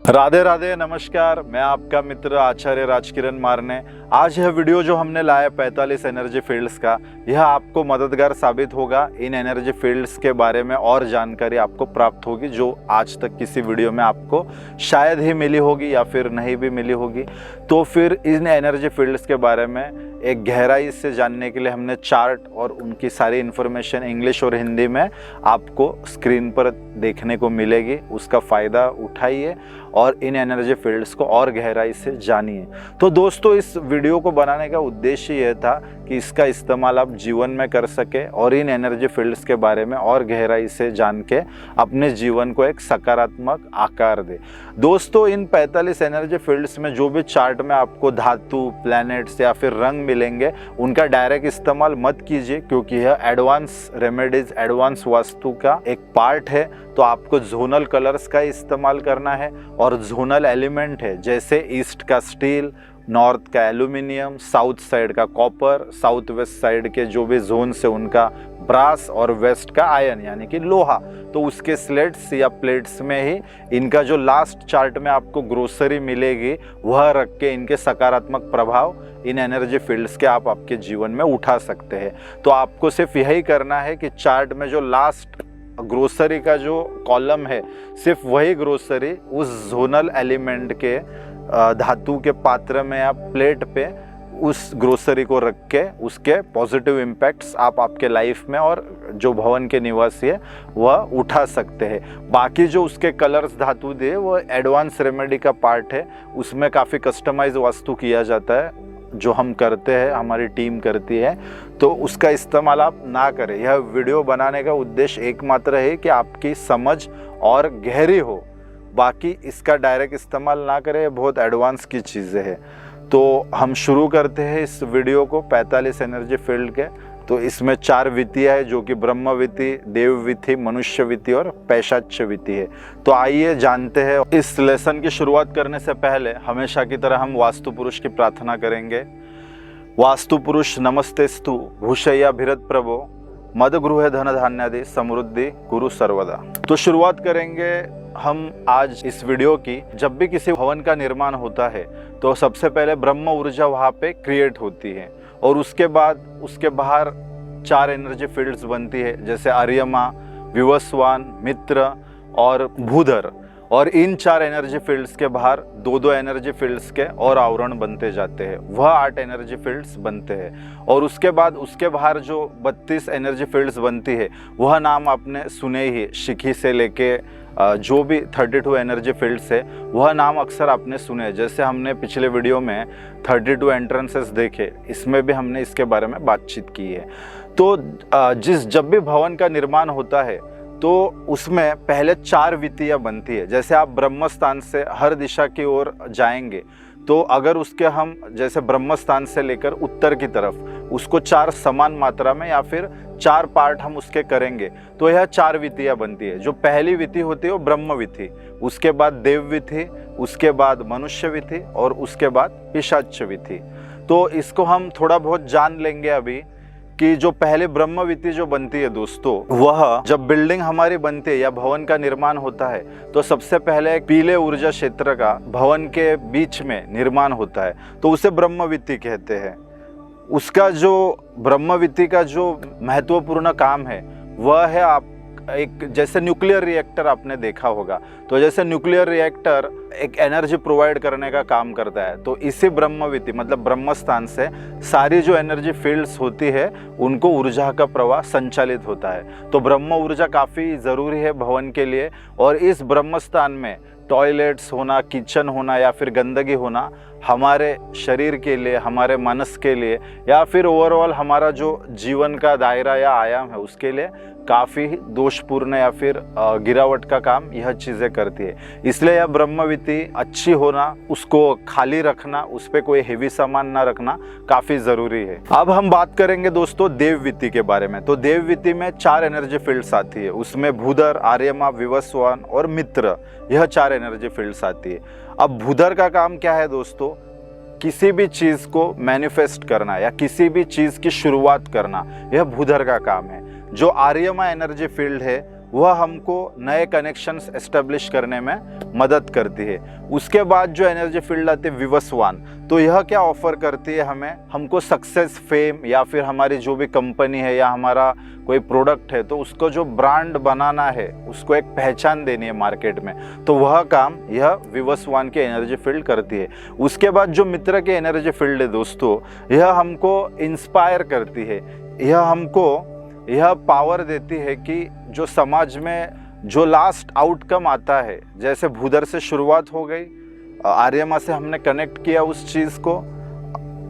राधे राधे, नमस्कार। मैं आपका मित्र आचार्य राजकिरण मारने। आज यह वीडियो जो हमने लाया 45 एनर्जी फील्ड्स का, यह आपको मददगार साबित होगा। इन एनर्जी फील्ड्स के बारे में और जानकारी आपको प्राप्त होगी जो आज तक किसी वीडियो में आपको शायद ही मिली होगी या फिर नहीं भी मिली होगी। तो फिर इन एनर्जी फील्ड्स के बारे में एक गहराई से जानने के लिए हमने चार्ट और उनकी सारी इन्फॉर्मेशन इंग्लिश और हिंदी में आपको स्क्रीन पर देखने को मिलेगी। उसका फ़ायदा उठाइए और इन एनर्जी फील्ड्स को और गहराई से जानिए। तो दोस्तों, इस वीडियो को बनाने का उद्देश्य यह था कि इसका इस्तेमाल आप जीवन में कर सके और इन एनर्जी फील्ड्स के बारे में और गहराई से जान के अपने जीवन को एक सकारात्मक आकार दे। दोस्तों, इन 45 एनर्जी फील्ड्स में जो भी चार्ट में आपको धातु, प्लैनेट्स या फिर रंग मिलेंगे, उनका डायरेक्ट इस्तेमाल मत कीजिए, क्योंकि यह एडवांस रेमेडीज, एडवांस वास्तु का एक पार्ट है। तो आपको जोनल कलर्स का इस्तेमाल करना है और जोनल एलिमेंट है, जैसे ईस्ट का स्टील, नॉर्थ का एल्यूमिनियम, साउथ साइड का कॉपर, साउथ वेस्ट साइड के जो भी जोन से उनका ब्रास और वेस्ट का आयन यानी कि लोहा। तो उसके स्लेट्स या प्लेट्स में ही इनका जो लास्ट चार्ट में आपको ग्रोसरी मिलेगी, वह रख के इनके सकारात्मक प्रभाव इन एनर्जी फील्ड्स के आप आपके जीवन में उठा सकते हैं। तो आपको सिर्फ यही करना है कि चार्ट में जो लास्ट ग्रोसरी का जो कॉलम है, सिर्फ वही ग्रोसरी उस जोनल एलिमेंट के धातु के पात्र में या प्लेट पे उस ग्रोसरी को रख के उसके पॉजिटिव इम्पैक्ट्स आप आपके लाइफ में और जो भवन के निवासी है वह उठा सकते हैं। बाकी जो उसके कलर्स धातु दे वो एडवांस रेमेडी का पार्ट है। उसमें काफ़ी कस्टमाइज वास्तु किया जाता है जो हम करते हैं, हमारी टीम करती है। तो उसका इस्तेमाल आप ना करें। यह वीडियो बनाने का उद्देश्य एकमात्र है कि आपकी समझ और गहरी हो। बाकी इसका डायरेक्ट इस्तेमाल ना करें, बहुत एडवांस की चीज़ें हैं। तो हम शुरू करते हैं इस वीडियो को 45 एनर्जी फील्ड के। तो इसमें 4 विधियाँ है जो कि ब्रह्म विधि, देव विधि, मनुष्य विधि और पैशाच्य विधि है। तो आइए जानते हैं। इस लेसन की शुरुआत करने से पहले हमेशा की तरह हम वास्तु पुरुष की प्रार्थना करेंगे। वास्तु पुरुष नमस्तेस्तु भूषय्या भिरत प्रभो मद गृह धन धान्यादि समृद्धि गुरु सर्वदा। तो शुरुआत करेंगे हम आज इस वीडियो की। जब भी किसी भवन का निर्माण होता है तो सबसे पहले ब्रह्म ऊर्जा वहाँ पे क्रिएट होती है और उसके बाद उसके बाहर 4 एनर्जी फील्ड्स बनती है, जैसे आर्यमा, विवस्वान, मित्र और भूधर। और इन 4 एनर्जी फील्ड्स के बाहर 2-2 एनर्जी फील्ड्स के और आवरण बनते जाते हैं। वह 8 एनर्जी फील्ड्स बनते हैं। और उसके बाद उसके बाहर जो 32 एनर्जी फील्ड्स बनती है, वह नाम आपने सुने ही। शिखी से लेके जो भी 32 एनर्जी फील्ड्स है, वह नाम अक्सर आपने सुने। जैसे हमने पिछले वीडियो में 32 एंट्रेंसेस देखे, इसमें भी हमने इसके बारे में बातचीत की है। तो जब भी भवन का निर्माण होता है तो उसमें पहले 4 विधियाँ बनती है। जैसे आप ब्रह्म स्थान से हर दिशा की ओर जाएंगे, तो अगर उसके हम जैसे ब्रह्म स्थान से लेकर उत्तर की तरफ उसको 4 समान मात्रा में या फिर 4 पार्ट हम उसके करेंगे, तो यह 4 विधियाँ बनती है। जो पहली विधि होती है वो ब्रह्म विधि, उसके बाद देव विधि, उसके बाद मनुष्य विधि और उसके बाद पिशाच्य विधि। तो इसको हम थोड़ा बहुत जान लेंगे अभी कि जो पहले ब्रह्म विधि जो बनती है दोस्तों, वह जब बिल्डिंग हमारी बनती है या भवन का निर्माण होता है तो सबसे पहले एक पीले ऊर्जा क्षेत्र का भवन के बीच में निर्माण होता है, तो उसे ब्रह्म विधि कहते हैं। उसका जो ब्रह्म विधि का जो महत्वपूर्ण काम है वह है आप एक जैसे न्यूक्लियर रिएक्टर आपने देखा होगा। तो जैसे न्यूक्लियर रिएक्टर एक एनर्जी प्रोवाइड करने का काम करता है, तो इसी ब्रह्म विधि मतलब ब्रह्म स्थान से सारी जो एनर्जी फील्ड्स होती है उनको ऊर्जा का प्रवाह संचालित होता है। तो ब्रह्म ऊर्जा काफ़ी ज़रूरी है भवन के लिए। और इस ब्रह्म स्थान में टॉयलेट्स होना, किचन होना या फिर गंदगी होना हमारे शरीर के लिए, हमारे मनस के लिए या फिर ओवरऑल हमारा जो जीवन का दायरा या आयाम है उसके लिए काफ़ी दोषपूर्ण या फिर गिरावट का काम यह चीज़ें करती है। इसलिए यह ब्रह्म विधि अच्छी होना, उसको खाली रखना, उस पर कोई हेवी सामान ना रखना काफ़ी ज़रूरी है। अब हम बात करेंगे दोस्तों देव विधि के बारे में। तो देव विधि में 4 एनर्जी फील्ड्स आती है। उसमें भूधर, आर्यमा, विवस्वान और मित्र, यह 4 एनर्जी फील्ड्स आती है। अब भूधर का काम क्या है दोस्तों? किसी भी चीज़ को मैनिफेस्ट करना या किसी भी चीज़ की शुरुआत करना, यह भूधर का काम है। जो आर्यमा एनर्जी फील्ड है वह हमको नए कनेक्शंस एस्टेब्लिश करने में मदद करती है। उसके बाद जो एनर्जी फील्ड आती है विवस्वान, तो यह क्या ऑफर करती है हमें, हमको सक्सेस, फेम या फिर हमारी जो भी कंपनी है या हमारा कोई प्रोडक्ट है तो उसको जो ब्रांड बनाना है, उसको एक पहचान देनी है मार्केट में, तो वह काम यह विवस्वान की एनर्जी फील्ड करती है। उसके बाद जो मित्र की एनर्जी फील्ड है दोस्तों, यह हमको इंस्पायर करती है, यह हमको यह पावर देती है कि जो समाज में जो लास्ट आउटकम आता है, जैसे भूदर से शुरुआत हो गई, आर्यमा से हमने कनेक्ट किया उस चीज़ को,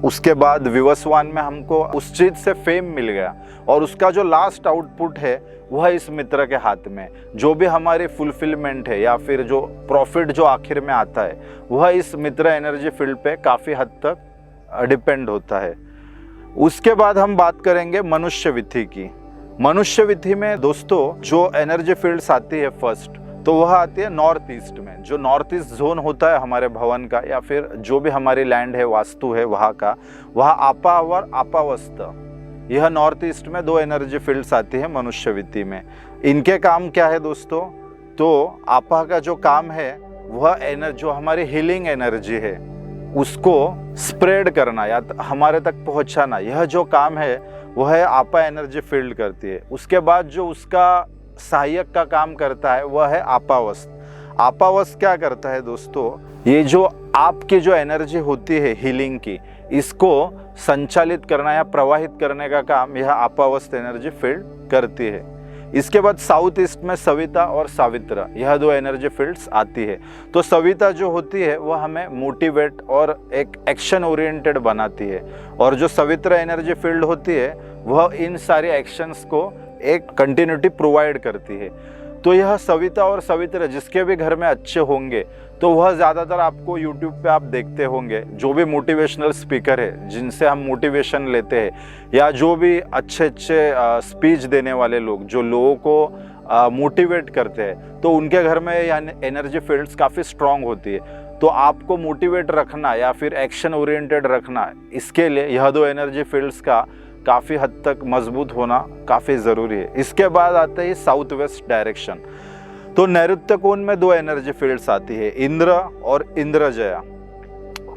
उसके बाद विवस्वान में हमको उस चीज़ से फेम मिल गया और उसका जो लास्ट आउटपुट है वह इस मित्र के हाथ में, जो भी हमारी फुलफिलमेंट है या फिर जो प्रॉफिट जो आखिर में आता है वह इस मित्र एनर्जी फील्ड पे काफ़ी हद तक डिपेंड होता है। उसके बाद हम बात करेंगे मनुष्य विधि की। मनुष्य विधि में दोस्तों जो एनर्जी फील्ड्स आती है फर्स्ट, तो वह आती है नॉर्थ ईस्ट में। जो नॉर्थ ईस्ट जोन होता है हमारे भवन का या फिर जो भी हमारी लैंड है, वास्तु है वहाँ का, वहाँ आपा और आपावस्त, यह नॉर्थ ईस्ट में दो एनर्जी फील्ड्स आती है मनुष्य विधि में। इनके काम क्या है दोस्तों, तो आपा का जो काम है वह जो हमारी हीलिंग एनर्जी है उसको स्प्रेड करना या हमारे तक पहुंचाना, यह जो काम है वह है आपा एनर्जी फील्ड करती है। उसके बाद जो उसका सहायक का काम करता है वह है आपावस्त। आपावस्त क्या करता है दोस्तों, ये जो आपकी जो एनर्जी होती है हीलिंग की, इसको संचालित करना या प्रवाहित करने का काम यह आपावस्त एनर्जी फील्ड करती है। इसके बाद साउथ ईस्ट में सविता और सावित्र, यह दो एनर्जी फील्ड्स आती है। तो सविता जो होती है वह हमें मोटिवेट और एक एक्शन ओरिएंटेड बनाती है, और जो सवित्र एनर्जी फील्ड होती है वह इन सारे एक्शंस को एक कंटिन्यूटी प्रोवाइड करती है। तो यह सविता और सवित्र जिसके भी घर में अच्छे होंगे तो वह ज़्यादातर आपको यूट्यूब पे आप देखते होंगे, जो भी मोटिवेशनल स्पीकर है जिनसे हम मोटिवेशन लेते हैं, या जो भी अच्छे अच्छे स्पीच देने वाले लोग जो लोगों को मोटिवेट करते हैं, तो उनके घर में एनर्जी फील्ड्स काफ़ी स्ट्रांग होती है। तो आपको मोटिवेट रखना या फिर एक्शन ओरिएंटेड रखना, इसके लिए यह दो एनर्जी फील्ड्स का काफ़ी हद तक मजबूत होना काफ़ी ज़रूरी है। इसके बाद आते हैं साउथ वेस्ट डायरेक्शन। तो नैऋत्य कोण में दो एनर्जी फील्ड्स आती है, इंद्र और इंद्रजया।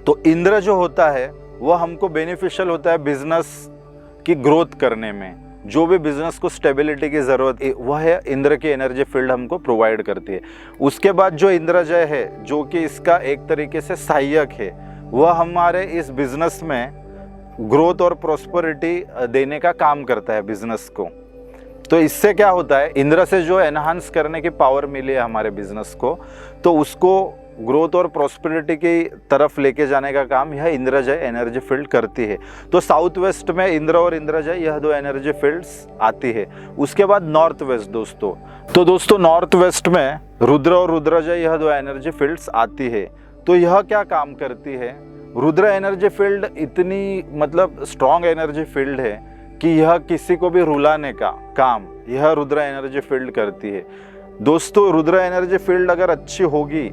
तो इंद्र जो होता है वह हमको बेनिफिशियल होता है बिजनेस की ग्रोथ करने में, जो भी बिजनेस को स्टेबिलिटी की ज़रूरत है वह है इंद्र की एनर्जी फील्ड हमको प्रोवाइड करती है। उसके बाद जो इंद्रजय है, जो कि इसका एक तरीके से सहायक है, वह हमारे इस बिजनेस में ग्रोथ और प्रॉस्पेरिटी देने का काम करता है बिजनेस को। तो इससे क्या होता है, इंद्र से जो एनहांस करने की पावर मिली है हमारे बिजनेस को, तो उसको ग्रोथ और प्रॉस्पेरिटी की तरफ लेके जाने का काम यह इंद्रजय एनर्जी फील्ड करती है। तो साउथ वेस्ट में इंद्र और इंद्रजय यह दो एनर्जी फील्ड्स आती है। उसके बाद नॉर्थ वेस्ट दोस्तों, तो दोस्तों नॉर्थ वेस्ट में रुद्र और रुद्रजय यह दो एनर्जी फील्ड्स आती है। तो यह क्या काम करती है, रुद्र एनर्जी फील्ड इतनी मतलब स्ट्रॉन्ग एनर्जी फील्ड है कि यह किसी को भी रुलाने का काम यह रुद्र एनर्जी फील्ड करती है। दोस्तों रुद्र एनर्जी फील्ड अगर अच्छी होगी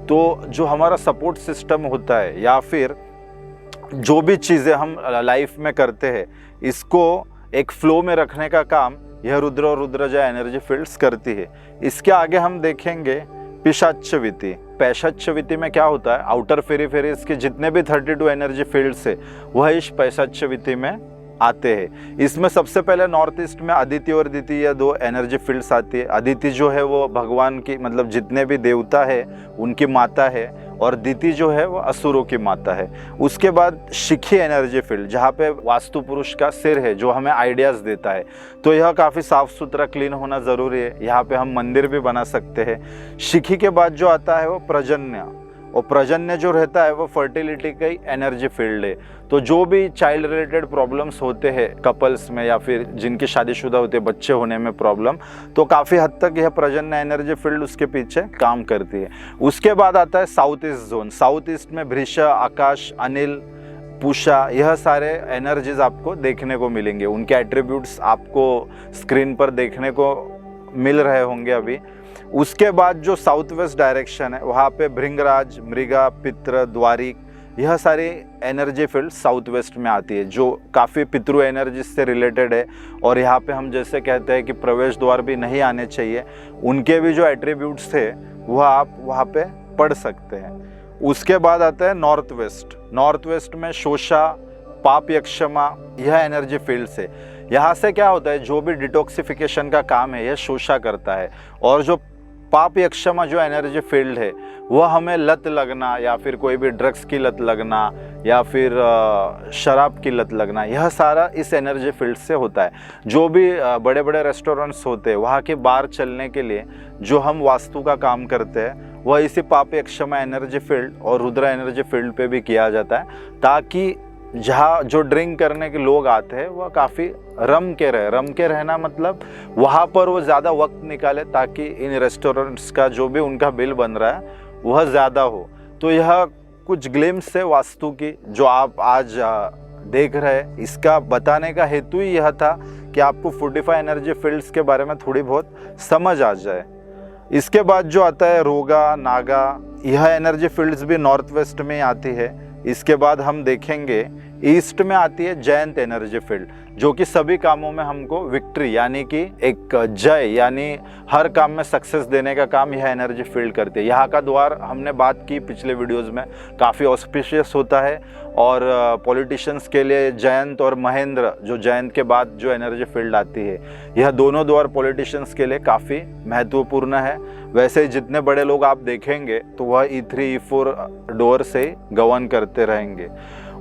तो जो हमारा सपोर्ट सिस्टम होता है या फिर जो भी चीज़ें हम लाइफ में करते हैं, इसको एक फ्लो में रखने का काम यह रुद्र और रुद्रजय एनर्जी फील्ड्स करती है। इसके आगे हम देखेंगे पिशाच्यविति। पैशाच्यविति में क्या होता है, आउटर फेरीफेरीज के जितने भी 32 एनर्जी फील्ड्स है वह इस पैशाच्यविति में आते हैं। इसमें सबसे पहले नॉर्थ ईस्ट में अदिति और दिति यह दो एनर्जी फील्ड्स आती है। अदिति जो है वो भगवान की मतलब जितने भी देवता है उनकी माता है, और दिति जो है वो असुरों की माता है। उसके बाद शिखी एनर्जी फील्ड, जहाँ पे वास्तु पुरुष का सिर है जो हमें आइडियाज़ देता है, तो यह काफ़ी साफ़ सुथरा क्लीन होना ज़रूरी है। यहाँ पे हम मंदिर भी बना सकते हैं। शिखी के बाद जो आता है वो प्रजन्य, और प्रजन्य जो रहता है वो फर्टिलिटी का ही एनर्जी फील्ड है। तो जो भी चाइल्ड रिलेटेड प्रॉब्लम्स होते हैं कपल्स में या फिर जिनकी शादीशुदा होते हैं बच्चे होने में प्रॉब्लम, तो काफ़ी हद तक यह प्रजन्य एनर्जी फील्ड उसके पीछे काम करती है। उसके बाद आता है south east zone. South east में भृष, आकाश, अनिल, पूषा, यह सारे एनर्जीज आपको देखने को मिलेंगे। उनके एट्रीब्यूट्स आपको स्क्रीन पर देखने को मिल रहे होंगे अभी। उसके बाद जो साउथ वेस्ट डायरेक्शन है वहाँ पे भृंगराज, मृगा, पित्र, द्वारिक, यह सारी एनर्जी फील्ड साउथ वेस्ट में आती है, जो काफ़ी पितृ एनर्जी से रिलेटेड है। और यहाँ पे हम जैसे कहते हैं कि प्रवेश द्वार भी नहीं आने चाहिए, उनके भी जो एट्रीब्यूट्स थे वह आप वहाँ पे पढ़ सकते हैं। उसके बाद आता है नॉर्थ वेस्ट। नॉर्थ वेस्ट में शोषा, पाप यक्षमा, यह एनर्जी फील्ड से। यहाँ से क्या होता है, जो भी डिटॉक्सिफिकेशन का काम है यह शोषा करता है। और जो पाप यक्षमा जो एनर्जी फील्ड है वह हमें लत लगना या फिर कोई भी ड्रग्स की लत लगना या फिर शराब की लत लगना, यह सारा इस एनर्जी फील्ड से होता है। जो भी बड़े बड़े रेस्टोरेंट्स होते हैं वहाँ के बार चलने के लिए जो हम वास्तु का काम करते हैं वह इसी पाप यक्षमा एनर्जी फील्ड और रुद्र एनर्जी फील्ड पे भी किया जाता है, ताकि जहाँ जो ड्रिंक करने के लोग आते हैं वह काफ़ी रम के रहना मतलब वहाँ पर वो ज़्यादा वक्त निकाले, ताकि इन रेस्टोरेंट्स का जो भी उनका बिल बन रहा है वह ज़्यादा हो। तो यह कुछ ग्लिम्स है वास्तु की जो आप आज देख रहे हैं। इसका बताने का हेतु ही यह था कि आपको 45 एनर्जी फील्ड्स के बारे में थोड़ी बहुत समझ आ जाए। इसके बाद जो आता है रोगा, नागा, यह एनर्जी फील्ड्स भी नॉर्थ वेस्ट में आती है। इसके बाद हम देखेंगे ईस्ट में आती है जयंत एनर्जी फील्ड, जो कि सभी कामों में हमको विक्ट्री यानी कि एक जय यानी हर काम में सक्सेस देने का काम यह एनर्जी फील्ड करती है। यहाँ का द्वार हमने बात की पिछले वीडियोस में, काफ़ी ऑस्पिशियस होता है। और पॉलिटिशियंस के लिए जयंत और महेंद्र, जो जयंत के बाद जो एनर्जी फील्ड आती है, यह दोनों द्वार पॉलिटिशियंस के लिए काफ़ी महत्वपूर्ण है। वैसे ही जितने बड़े लोग आप देखेंगे तो वह E3 E4 डोर से गवर्न करते रहेंगे।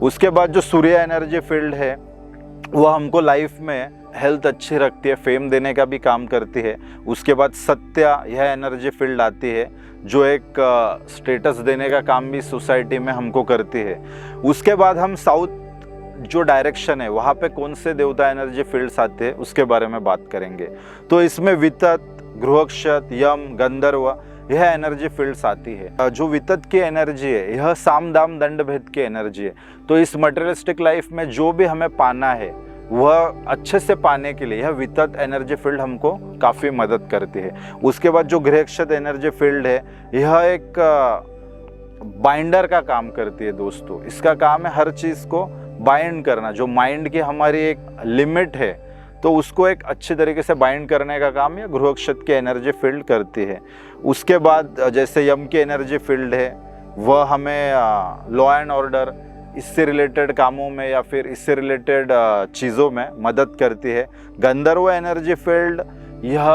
उसके बाद जो सूर्य एनर्जी फील्ड है वह हमको लाइफ में हेल्थ अच्छी रखती है, फेम देने का भी काम करती है। उसके बाद सत्या, यह एनर्जी फील्ड आती है जो एक स्टेटस देने का काम भी सोसाइटी में हमको करती है। उसके बाद हम साउथ जो डायरेक्शन है वहाँ पे कौन से देवता एनर्जी फील्ड्स आते हैं उसके बारे में बात करेंगे। तो इसमें वितत, गृहक्षत, यम, गंधर्व, यह एनर्जी फील्ड्स आती है। जो वितत की एनर्जी है यह साम दाम दंड भेद की एनर्जी है। तो इस मटेरियलिस्टिक लाइफ में जो भी हमें पाना है वह अच्छे से पाने के लिए यह वितत एनर्जी फील्ड हमको काफ़ी मदद करती है। उसके बाद जो गृहक्षत एनर्जी फील्ड है यह एक बाइंडर का काम करती है दोस्तों। इसका काम है हर चीज़ को बाइंड करना, जो माइंड की हमारी एक लिमिट है तो उसको एक अच्छी तरीके से बाइंड करने का काम यह गृहक्षत की एनर्जी फील्ड करती है। उसके बाद जैसे यम की एनर्जी फील्ड है वह हमें लॉ एंड ऑर्डर इससे रिलेटेड कामों में या फिर इससे रिलेटेड चीज़ों में मदद करती है। गंधर्व एनर्जी फील्ड यह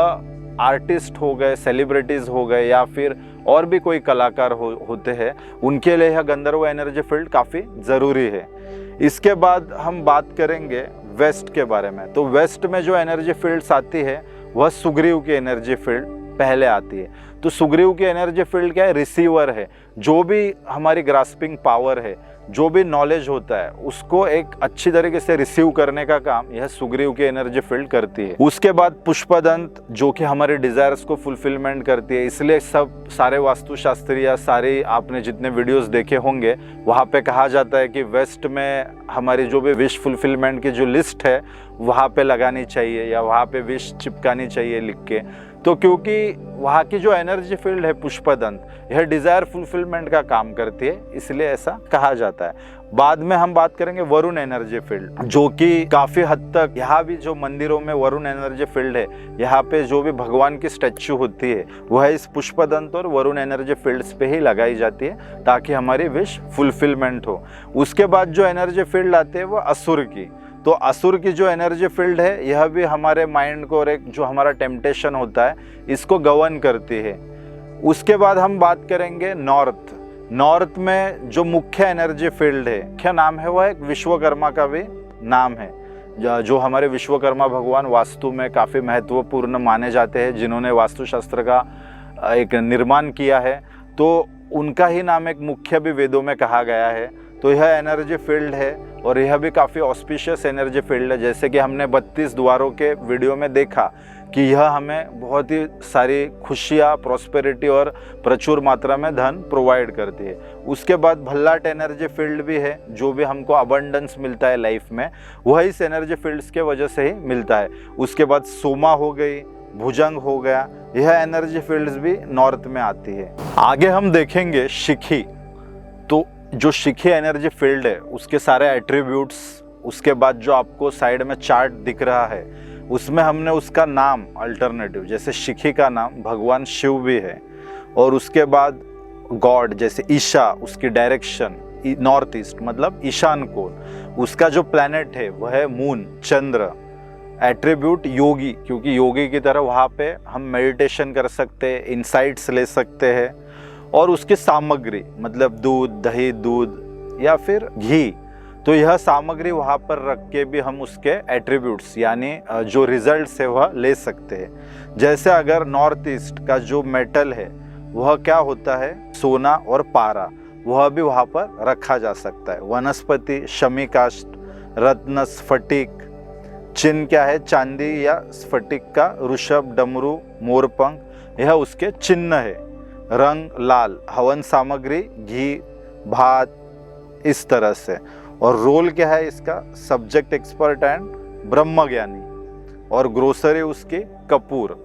आर्टिस्ट हो गए, सेलिब्रिटीज़ हो गए या फिर और भी कोई कलाकार होते हैं, उनके लिए यह गंधर्व एनर्जी फील्ड काफ़ी ज़रूरी है। इसके बाद हम बात करेंगे वेस्ट के बारे में। तो वेस्ट में जो एनर्जी फील्ड्स आती है वह सुग्रीव की एनर्जी फील्ड पहले आती है। तो सुग्रीव की एनर्जी फील्ड क्या है, रिसीवर है। जो भी हमारी ग्रास्पिंग पावर है, जो भी नॉलेज होता है उसको एक अच्छी तरीके से रिसीव करने का काम यह सुग्रीव की एनर्जी फील्ड करती है। उसके बाद पुष्पदंत जो कि हमारे डिजायर्स को फुलफिलमेंट करती है। इसलिए सब सारे वास्तुशास्त्री या सारे आपने जितने वीडियोस देखे होंगे वहाँ पे कहा जाता है कि वेस्ट में हमारी जो भी विश फुलफिलमेंट की जो लिस्ट है वहाँ पे लगानी चाहिए या वहाँ पे विश चिपकानी चाहिए लिख के। तो क्योंकि वहाँ की जो एनर्जी फील्ड है पुष्पदंत यह डिज़ायर फुलफिलमेंट का काम करती है, इसलिए ऐसा कहा जाता है। बाद में हम बात करेंगे वरुण एनर्जी फील्ड, जो कि काफ़ी हद तक यहाँ भी जो मंदिरों में वरुण एनर्जी फील्ड है, यहाँ पे जो भी भगवान की स्टैच्यू होती है वह इस पुष्पदंत और वरुण एनर्जी फील्ड्स पे ही लगाई जाती है ताकि हमारी विश फुलफिलमेंट हो। उसके बाद जो एनर्जी फील्ड आती है वह असुर की। तो असुर की जो एनर्जी फील्ड है यह भी हमारे माइंड को और एक जो हमारा टेम्पटेशन होता है इसको गवर्न करती है। उसके बाद हम बात करेंगे नॉर्थ। नॉर्थ में जो मुख्य एनर्जी फील्ड है, क्या नाम है, वह एक विश्वकर्मा का भी नाम है। जो हमारे विश्वकर्मा भगवान वास्तु में काफ़ी महत्वपूर्ण माने जाते हैं, जिन्होंने वास्तुशास्त्र का एक निर्माण किया है, तो उनका ही नाम एक मुख्य भी वेदों में कहा गया है। तो यह एनर्जी फील्ड है और यह भी काफ़ी ऑस्पिशियस एनर्जी फील्ड है। जैसे कि हमने 32 द्वारों के वीडियो में देखा कि यह हमें बहुत ही सारी खुशियाँ, प्रॉस्पेरिटी और प्रचुर मात्रा में धन प्रोवाइड करती है। उसके बाद भल्लाट एनर्जी फील्ड भी है, जो भी हमको अबंडेंस मिलता है लाइफ में वह इस एनर्जी फील्ड्स के वजह से ही मिलता है। उसके बाद सोमा हो गई, भुजंग हो गया, यह एनर्जी फील्ड्स भी नॉर्थ में आती है। आगे हम देखेंगे शिखी। तो जो शिखी एनर्जी फील्ड है उसके सारे एट्रीब्यूट्स, उसके बाद जो आपको साइड में चार्ट दिख रहा है उसमें हमने उसका नाम अल्टरनेटिव, जैसे शिखी का नाम भगवान शिव भी है, और उसके बाद गॉड जैसे ईशा, उसकी डायरेक्शन नॉर्थ ईस्ट मतलब ईशान कोण, उसका जो प्लैनेट है वह है मून चंद्र, एट्रीब्यूट योगी, क्योंकि योगी की तरह वहाँ पे हम मेडिटेशन कर सकते हैं, इंसाइट्स ले सकते हैं, और उसकी सामग्री मतलब दूध दही दूध या फिर घी, तो यह सामग्री वहाँ पर रख के भी हम उसके एट्रीब्यूट्स यानी जो रिजल्ट्स है वह ले सकते हैं। जैसे अगर नॉर्थ ईस्ट का जो मेटल है वह क्या होता है, सोना और पारा, वह भी वहाँ पर रखा जा सकता है। वनस्पति शमी काष्ठ, रत्न स्फटिक, चिन्ह क्या है, चांदी या स्फटिक का, ऋषभ डमरू मोरपंख, यह उसके चिन्ह है। रंग लाल, हवन सामग्री घी भात, इस तरह से। और रोल क्या है इसका, सब्जेक्ट एक्सपर्ट एंड ब्रह्मज्ञानी, और ग्रोसरी उसकी कपूर।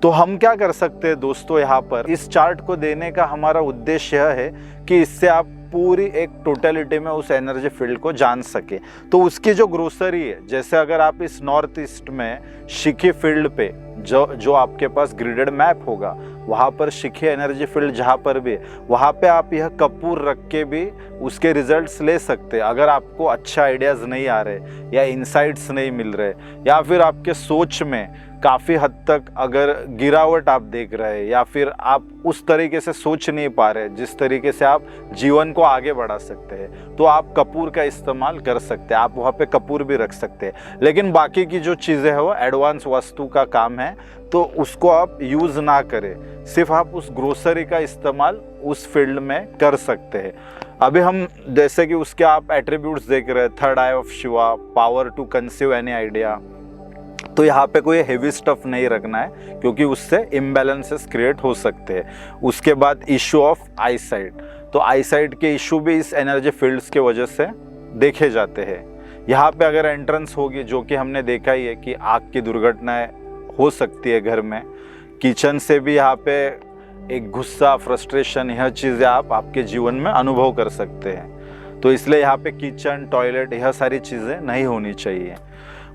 तो हम क्या कर सकते हैं दोस्तों, यहाँ पर इस चार्ट को देने का हमारा उद्देश्य यह है कि इससे आप पूरी एक टोटलिटी में उस एनर्जी फील्ड को जान सके। तो उसकी जो ग्रोसरी है, जैसे अगर आप इस नॉर्थ ईस्ट में शिखी फील्ड पे जो आपके पास ग्रिडेड मैप होगा, वहाँ पर शिखी एनर्जी फील्ड जहाँ पर भी है, वहाँ पे आप यह कपूर रख के भी उसके रिजल्ट्स ले सकते हैं। अगर आपको अच्छे आइडियाज़ नहीं आ रहे या इंसाइट्स नहीं मिल रहे, या फिर आपके सोच में काफ़ी हद तक अगर गिरावट आप देख रहे हैं, या फिर आप उस तरीके से सोच नहीं पा रहे जिस तरीके से आप जीवन को आगे बढ़ा सकते हैं, तो आप कपूर का इस्तेमाल कर सकते हैं। आप वहाँ पे कपूर भी रख सकते हैं। लेकिन बाकी की जो चीज़ें हैं वो एडवांस वस्तु का काम है, तो उसको आप यूज़ ना करें, सिर्फ आप उस ग्रोसरी का इस्तेमाल उस फील्ड में कर सकते हैं। अभी हम जैसे कि उसके आप एट्रीब्यूट्स देख रहे हैं, third eye of Shiva, power to conceive any idea, तो यहाँ पे कोई हेवी स्टफ नहीं रखना है क्योंकि उससे इम्बैलेंसेस क्रिएट हो सकते हैं। उसके बाद इशू ऑफ आईसाइट, तो आईसाइट के इशू भी इस एनर्जी फील्ड्स के वजह से देखे जाते हैं। यहाँ पे अगर एंट्रेंस होगी, जो कि हमने देखा ही है कि आग की दुर्घटनाएं हो सकती है घर में, किचन से भी यहाँ पे एक गुस्सा फ्रस्ट्रेशन, यह चीज़ें आप आपके जीवन में अनुभव कर सकते हैं। तो इसलिए यहाँ पे किचन टॉयलेट यह सारी चीज़ें नहीं होनी चाहिए।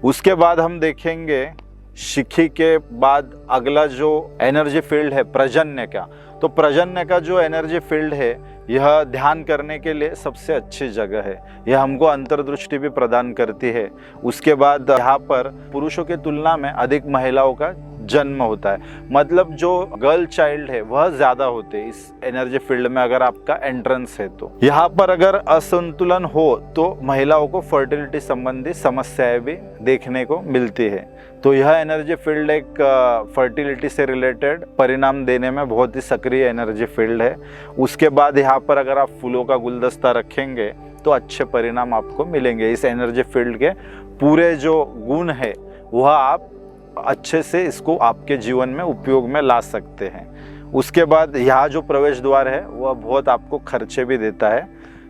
उसके बाद हम देखेंगे शिखी के बाद अगला जो एनर्जी फील्ड है प्रजन्य का। तो प्रजन्य का जो एनर्जी फील्ड है यह ध्यान करने के लिए सबसे अच्छी जगह है, यह हमको अंतर्दृष्टि भी प्रदान करती है। उसके बाद यहाँ पर पुरुषों की तुलना में अधिक महिलाओं का जन्म होता है, मतलब जो गर्ल चाइल्ड है वह ज़्यादा होते हैं इस एनर्जी फील्ड में अगर आपका एंट्रेंस है। तो यहाँ पर अगर असंतुलन हो तो महिलाओं को फर्टिलिटी संबंधी समस्याएं भी देखने को मिलती है। तो यह एनर्जी फील्ड एक फर्टिलिटी से रिलेटेड परिणाम देने में बहुत ही सक्रिय एनर्जी फील्ड है। उसके बाद यहाँ पर अगर आप फूलों का गुलदस्ता रखेंगे तो अच्छे परिणाम आपको मिलेंगे। इस एनर्जी फील्ड के पूरे जो गुण है वह आप अच्छे से इसको आपके जीवन में उपयोग में ला सकते हैं। उसके बाद यहाँ जो प्रवेश द्वार है वह बहुत आपको खर्चे भी देता है।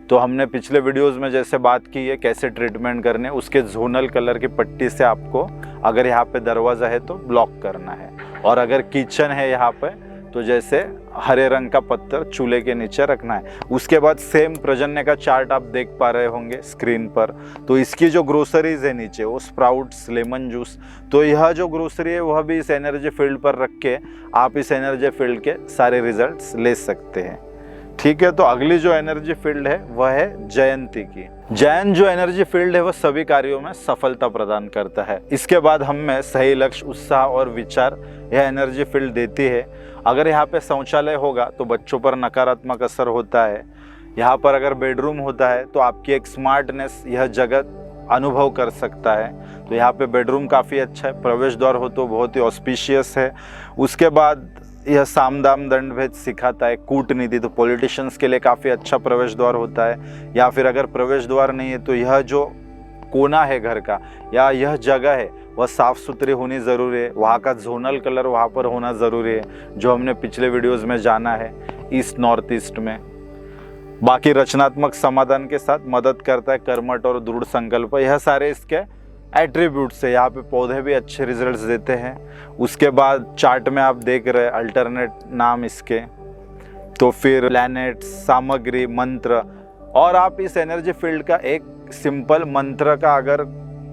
तो हमने पिछले वीडियोस में जैसे बात की है कैसे ट्रीटमेंट करने, उसके जोनल कलर की पट्टी से आपको अगर यहाँ पे दरवाज़ा है तो ब्लॉक करना है, और अगर किचन है यहाँ पे तो जैसे हरे रंग का पत्थर चूल्हे के नीचे रखना है। उसके बाद सेम प्रजन्य का चार्ट आप देख पा रहे होंगे स्क्रीन पर। तो इसकी जो ग्रोसरीज है नीचे वो स्प्राउट्स, लेमन जूस, तो यह जो ग्रोसरी है वह भी इस एनर्जी फील्ड पर रख के आप इस एनर्जी फील्ड के सारे रिजल्ट्स ले सकते हैं। ठीक है, तो अगली जो एनर्जी फील्ड है वह है जयंती की। जयंत जो एनर्जी फील्ड है वह सभी कार्यों में सफलता प्रदान करता है। इसके बाद हम में सही लक्ष्य, उत्साह और विचार यह एनर्जी फील्ड देती है। अगर यहाँ पे शौचालय होगा तो बच्चों पर नकारात्मक असर होता है। यहाँ पर अगर बेडरूम होता है तो आपकी एक स्मार्टनेस यह जगत अनुभव कर सकता है। तो यहाँ पे बेडरूम काफ़ी अच्छा है। प्रवेश द्वार हो तो बहुत ही ऑस्पिशियस है। उसके बाद यह साम दाम दंड भेद सिखाता है। कूटनीति, तो पॉलिटिशियंस के लिए काफ़ी अच्छा प्रवेश द्वार होता है। या फिर अगर प्रवेश द्वार नहीं है तो यह जो कोना है घर का या यह जगह है वह साफ़ सुथरी होनी ज़रूरी है। वहाँ का जोनल कलर वहाँ पर होना ज़रूरी है, जो हमने पिछले वीडियोज़ में जाना है ईस्ट नॉर्थ ईस्ट में। बाकी रचनात्मक समाधान के साथ मदद करता है, कर्मठ और दृढ़ संकल्प, यह सारे इसके एट्रीब्यूट्स है। यहाँ पे पौधे भी अच्छे रिजल्ट्स देते हैं। उसके बाद चार्ट में आप देख रहे हैं अल्टरनेट नाम इसके, तो फिर प्लैनेट, सामग्री, मंत्र, और आप इस एनर्जी फील्ड का एक सिंपल मंत्र का अगर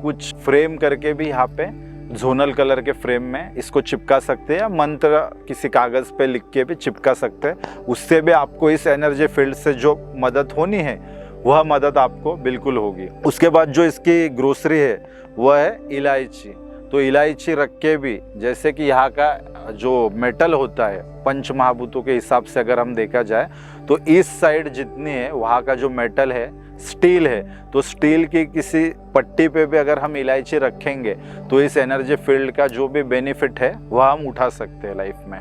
कुछ फ्रेम करके भी यहाँ पे जोनल कलर के फ्रेम में इसको चिपका सकते हैं, या मंत्र किसी कागज़ पे लिख के भी चिपका सकते हैं। उससे भी आपको इस एनर्जी फील्ड से जो मदद होनी है वह मदद आपको बिल्कुल होगी। उसके बाद जो इसकी ग्रोसरी है वह है इलायची। तो इलायची रख के भी, जैसे कि यहाँ का जो मेटल होता है पंच महाभूतों के हिसाब से अगर हम देखा जाए तो इस साइड जितनी है वहाँ का जो मेटल है स्टील है, तो स्टील की किसी पट्टी पे भी अगर हम इलायची रखेंगे तो इस एनर्जी फील्ड का जो भी बेनिफिट है वह हम उठा सकते हैं लाइफ में।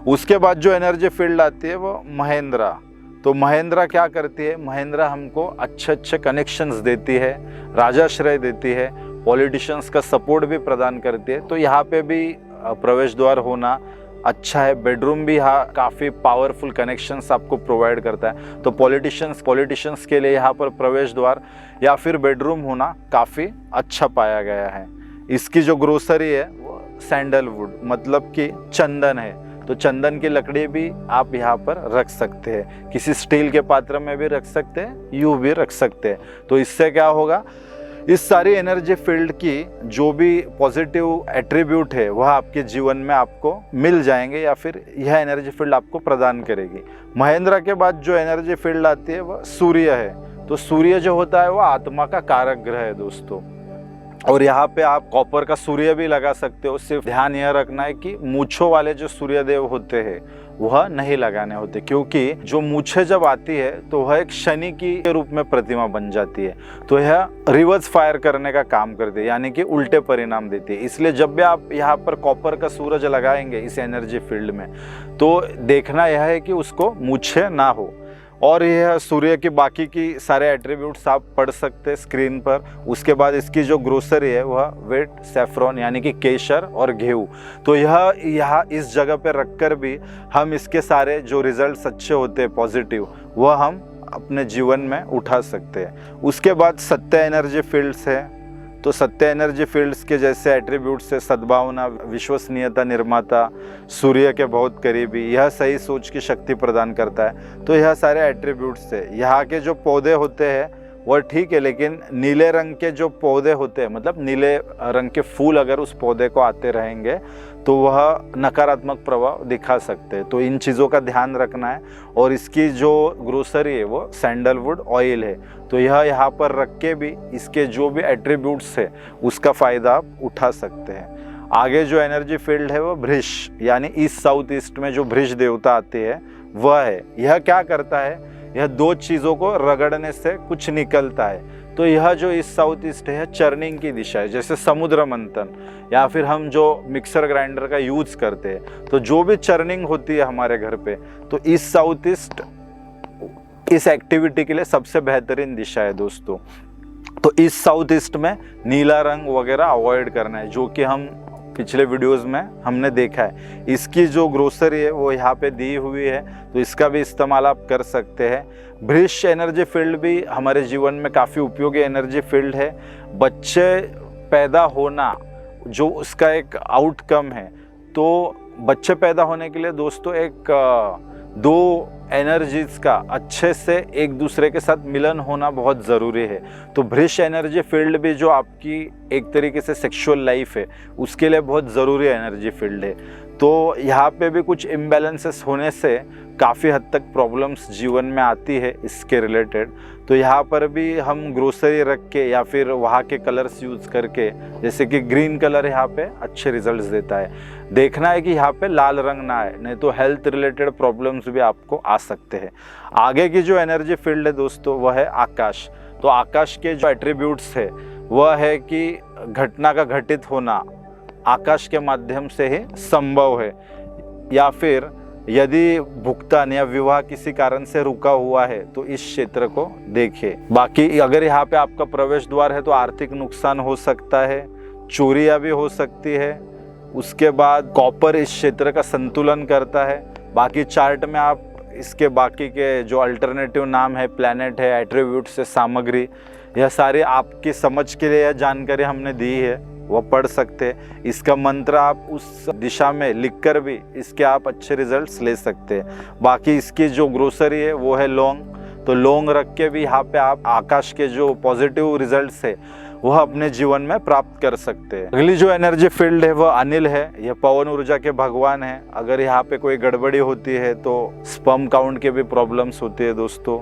उसके बाद जो एनर्जी फील्ड आती है वो महेंद्रा। तो महेंद्रा क्या करती है, महेंद्रा हमको अच्छे अच्छे कनेक्शंस देती है, राजाश्रय देती है, पॉलिटिशियंस का सपोर्ट भी प्रदान करती है। तो यहाँ पे भी प्रवेश द्वार होना अच्छा है। बेडरूम भी यहाँ काफ़ी पावरफुल कनेक्शंस आपको प्रोवाइड करता है। तो पॉलिटिशियंस के लिए यहाँ पर प्रवेश द्वार या फिर बेडरूम होना काफ़ी अच्छा पाया गया है। इसकी जो ग्रोसरी है वो सैंडलवुड मतलब कि चंदन है। तो चंदन की लकड़ी भी आप यहाँ पर रख सकते हैं, किसी स्टील के पात्र में भी रख सकते हैं, यूँ भी रख सकते हैं। तो इससे क्या होगा, इस सारी एनर्जी फील्ड की जो भी पॉजिटिव एट्रीब्यूट है वह आपके जीवन में आपको मिल जाएंगे या फिर यह एनर्जी फील्ड आपको प्रदान करेगी। महेंद्रा के बाद जो एनर्जी फील्ड आती है वह सूर्य है। तो सूर्य जो होता है वह आत्मा का कारक ग्रह है दोस्तों, और यहाँ पे आप कॉपर का सूर्य भी लगा सकते हो। सिर्फ ध्यान यह रखना है कि मूंछों वाले जो सूर्य देव होते हैं वह नहीं लगाने होते, क्योंकि जो मूंछें जब आती है तो वह एक शनि के रूप में प्रतिमा बन जाती है। तो यह रिवर्स फायर करने का काम करती है, यानी कि उल्टे परिणाम देती है। इसलिए जब भी आप यहाँ पर कॉपर का सूरज लगाएंगे इस एनर्जी फील्ड में तो देखना यह है कि उसको मूंछें ना हो। और यह सूर्य की बाकी की सारे एट्रीब्यूट्स आप पढ़ सकते हैं स्क्रीन पर। उसके बाद इसकी जो ग्रोसरी है वह वेट सैफ्रॉन यानी कि केसर और घेऊ। तो यह यहाँ इस जगह पे रखकर भी हम इसके सारे जो रिजल्ट्स अच्छे होते हैं पॉजिटिव वह हम अपने जीवन में उठा सकते हैं। उसके बाद सत्य एनर्जी फील्ड्स है। तो सत्य एनर्जी फील्ड्स के जैसे एट्रीब्यूट्स है सद्भावना, विश्वसनीयता, निर्माता, सूर्य के बहुत करीबी, यह सही सोच की शक्ति प्रदान करता है। तो यह सारे एट्रीब्यूट्स है। यहाँ के जो पौधे होते हैं वह ठीक है, लेकिन नीले रंग के जो पौधे होते हैं मतलब नीले रंग के फूल अगर उस पौधे को आते रहेंगे तो वह नकारात्मक प्रभाव दिखा सकते हैं। तो इन चीज़ों का ध्यान रखना है। और इसकी जो ग्रोसरी है वो सैंडलवुड ऑयल है। तो यह यहाँ पर रख के भी इसके जो भी एट्रीब्यूट्स है उसका फ़ायदा आप उठा सकते हैं। आगे जो एनर्जी फील्ड है वो भृष यानी ईस्ट साउथ ईस्ट में जो भृष देवता आते हैं वह है। यह क्या करता है, यह दो चीज़ों को रगड़ने से कुछ निकलता है। तो यह जो ईस्ट साउथ ईस्ट है चर्निंग की दिशा है, जैसे समुद्र मंथन या फिर हम जो मिक्सर ग्राइंडर का यूज़ करते हैं तो जो भी चर्निंग होती है हमारे घर पे तो ईस्ट साउथ ईस्ट इस एक्टिविटी के लिए सबसे बेहतरीन दिशा है दोस्तों। तो ईस्ट साउथ ईस्ट में नीला रंग वगैरह अवॉइड करना है, जो कि हम पिछले वीडियोस में हमने देखा है। इसकी जो ग्रोसरी है वो यहाँ पे दी हुई है, तो इसका भी इस्तेमाल आप कर सकते हैं। वृष एनर्जी फील्ड भी हमारे जीवन में काफ़ी उपयोगी एनर्जी फील्ड है। बच्चे पैदा होना जो उसका एक आउटकम है, तो बच्चे पैदा होने के लिए दोस्तों एक दो एनर्जीज का अच्छे से एक दूसरे के साथ मिलन होना बहुत ज़रूरी है। तो वृष एनर्जी फील्ड भी जो आपकी एक तरीके से सेक्सुअल लाइफ है उसके लिए बहुत ज़रूरी एनर्जी फील्ड है। तो यहाँ पे भी कुछ इम्बैलेंसेस होने से काफ़ी हद तक प्रॉब्लम्स जीवन में आती है इसके रिलेटेड। तो यहाँ पर भी हम ग्रोसरी रख के या फिर वहाँ के कलर्स यूज़ करके, जैसे कि ग्रीन कलर यहाँ पे अच्छे रिजल्ट्स देता है। देखना है कि यहाँ पे लाल रंग ना आए, नहीं तो हेल्थ रिलेटेड प्रॉब्लम्स भी आपको आ सकते हैं। आगे की जो एनर्जी फील्ड है दोस्तों वह है आकाश। तो आकाश के जो एट्रीब्यूट्स है वह है कि घटना का घटित होना आकाश के माध्यम से ही संभव है, या फिर यदि भुगतान या विवाह किसी कारण से रुका हुआ है तो इस क्षेत्र को देखिए। बाकी अगर यहाँ पे आपका प्रवेश द्वार है तो आर्थिक नुकसान हो सकता है, चोरियाँ भी हो सकती है। उसके बाद कॉपर इस क्षेत्र का संतुलन करता है। बाकी चार्ट में आप इसके बाकी के जो अल्टरनेटिव नाम है, प्लैनेट है, एट्रीब्यूट्स है, सामग्री, यह सारी आपकी समझ के लिए यह जानकारी हमने दी है, वह पढ़ सकते हैं। इसका मंत्र आप उस दिशा में लिखकर भी इसके आप अच्छे रिजल्ट्स ले सकते हैं। बाकी इसकी जो ग्रोसरी है वो है लौंग। तो लौंग रख के भी यहाँ पे आप आकाश के जो पॉजिटिव रिजल्ट्स है वह अपने जीवन में प्राप्त कर सकते हैं। अगली जो एनर्जी फील्ड है वह अनिल है। यह पवन ऊर्जा के भगवान है। अगर यहाँ पे कोई गड़बड़ी होती है तो स्पर्म काउंट के भी प्रॉब्लम्स होती है दोस्तों।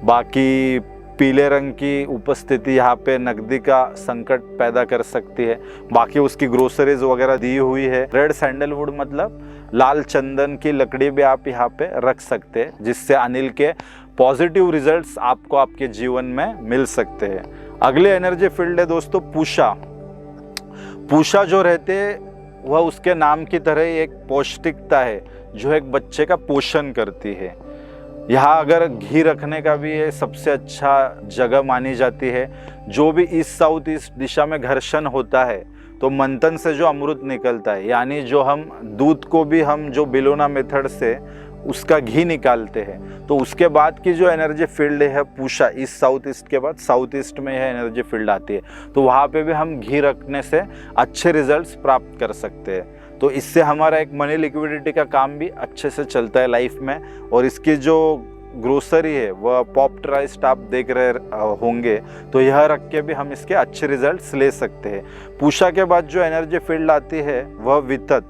बाकी पीले रंग की उपस्थिति यहाँ पे नकदी का संकट पैदा कर सकती है। बाकी उसकी ग्रोसरीज वगैरह दी हुई है। रेड सैंडलवुड मतलब लाल चंदन की लकड़ी भी आप यहाँ पे रख सकते हैं, जिससे अनिल के पॉजिटिव रिजल्ट्स आपको आपके जीवन में मिल सकते हैं। अगले एनर्जी फील्ड है दोस्तों पूषा। पूषा जो रहते वह उसके नाम की तरह ही एक पौष्टिकता है जो एक बच्चे का पोषण करती है। यहाँ अगर घी रखने का भी ये सबसे अच्छा जगह मानी जाती है। जो भी ईस्ट साउथ ईस्ट दिशा में घर्षण होता है तो मंथन से जो अमृत निकलता है, यानी जो हम दूध को भी हम जो बिलोना मेथड से उसका घी निकालते हैं, तो उसके बाद की जो एनर्जी फील्ड है पूषा, ईस्ट साउथ ईस्ट के बाद साउथ ईस्ट में यह एनर्जी फील्ड आती है। तो वहाँ पे भी हम घी रखने से अच्छे रिजल्ट्स प्राप्त कर सकते हैं। तो इससे हमारा एक मनी लिक्विडिटी का काम भी अच्छे से चलता है लाइफ में। और इसकी जो ग्रोसरी है वह पॉप्ड राइस आप देख रहे होंगे, तो यह रख के भी हम इसके अच्छे रिजल्ट्स ले सकते हैं। पूषा के बाद जो एनर्जी फील्ड आती है वह वितत,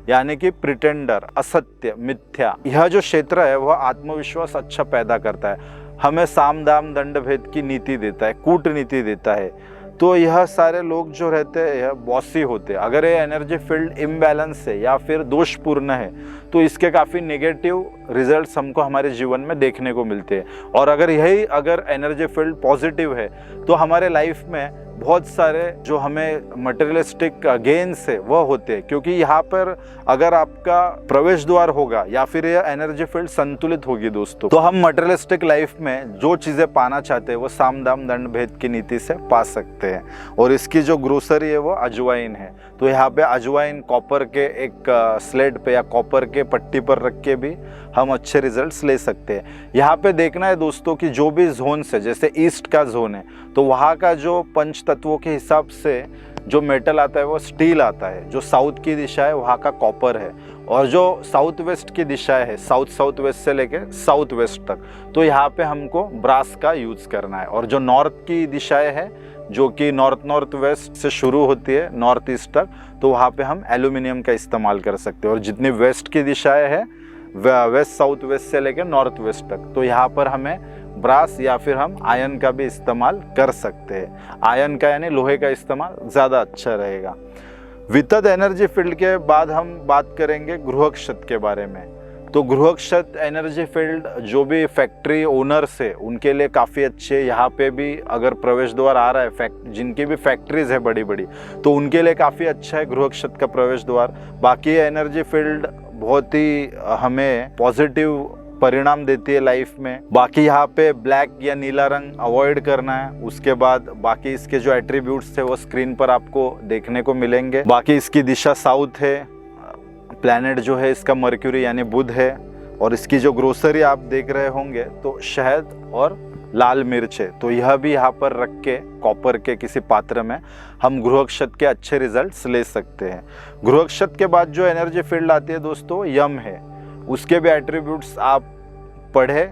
यानी कि प्रिटेंडर, असत्य, मिथ्या। यह जो क्षेत्र है वह आत्मविश्वास अच्छा पैदा करता है, हमें साम दाम दंड भेद की नीति देता है, कूटनीति देता है। तो यह सारे लोग जो रहते हैं यह बॉसी होते हैं। अगर ये एनर्जी फील्ड इम्बैलेंस है या फिर दोषपूर्ण है तो इसके काफ़ी नेगेटिव रिजल्ट्स हमको हमारे जीवन में देखने को मिलते हैं। और अगर एनर्जी फील्ड पॉजिटिव है तो हमारे लाइफ में बहुत सारे जो हमें मटेरियलिस्टिक गेन्स है वह होते हैं, क्योंकि यहाँ पर अगर आपका प्रवेश द्वार होगा या फिर यह एनर्जी फील्ड संतुलित होगी दोस्तों, तो हम मटेरियलिस्टिक लाइफ में जो चीज़ें पाना चाहते हैं वो साम दाम दंड भेद की नीति से पा सकते हैं। और इसकी जो ग्रोसरी है वो अजवाइन है। तो यहाँ पे अजवाइन कॉपर के एक स्लेट पे या कॉपर के पट्टी पर रख के भी हम अच्छे रिजल्ट्स ले सकते हैं। यहाँ पे देखना है दोस्तों कि जो भी जोन से, जैसे ईस्ट का जोन है तो वहाँ का जो पंच तत्वों के हिसाब से जो मेटल आता है वो स्टील आता है। जो साउथ की दिशा है वहाँ का कॉपर है। और जो साउथ वेस्ट की दिशा है, साउथ वेस्ट से लेके साउथ वेस्ट तक, तो यहाँ पे हमको ब्रास का यूज़ करना है। और जो नॉर्थ की दिशाएं है जो कि नॉर्थ वेस्ट से शुरू होती है नॉर्थ ईस्ट तक, तो वहाँ पे हम एल्यूमिनियम का इस्तेमाल कर सकते हैं। और जितनी वेस्ट की दिशाएं है वेस्ट साउथ वेस्ट से लेकर नॉर्थ वेस्ट तक, तो यहाँ पर हमें ब्रास या फिर हम आयन का भी इस्तेमाल कर सकते हैं। आयन का यानी लोहे का इस्तेमाल ज़्यादा अच्छा रहेगा। वितत एनर्जी फील्ड के बाद हम बात करेंगे गृहक्षत के बारे में। तो गृहक्षत एनर्जी फील्ड जो भी फैक्ट्री ओनर्स है उनके लिए काफ़ी अच्छे। यहाँ पे भी अगर प्रवेश द्वार आ रहा है, जिनकी भी फैक्ट्रीज है बड़ी बड़ी, तो उनके लिए काफ़ी अच्छा है गृहक्षत का प्रवेश द्वार। बाकी एनर्जी फील्ड बहुत ही हमें पॉजिटिव परिणाम देती है लाइफ में। बाकी यहाँ पे ब्लैक या नीला रंग अवॉइड करना है। उसके बाद बाकी इसके जो एट्रीब्यूट्स थे वो स्क्रीन पर आपको देखने को मिलेंगे। बाकी इसकी दिशा साउथ है। प्लैनेट जो है इसका मर्क्यूरी यानी बुध है। और इसकी जो ग्रोसरी आप देख रहे होंगे तो शहद और लाल मिर्च है। तो यह भी यहाँ पर रख के कॉपर के किसी पात्र में हम गृहक्षत के अच्छे रिजल्ट्स ले सकते हैं। गृहक्षत के बाद जो एनर्जी फील्ड आती है दोस्तों यम है। उसके भी एट्रीब्यूट्स आप पढ़े।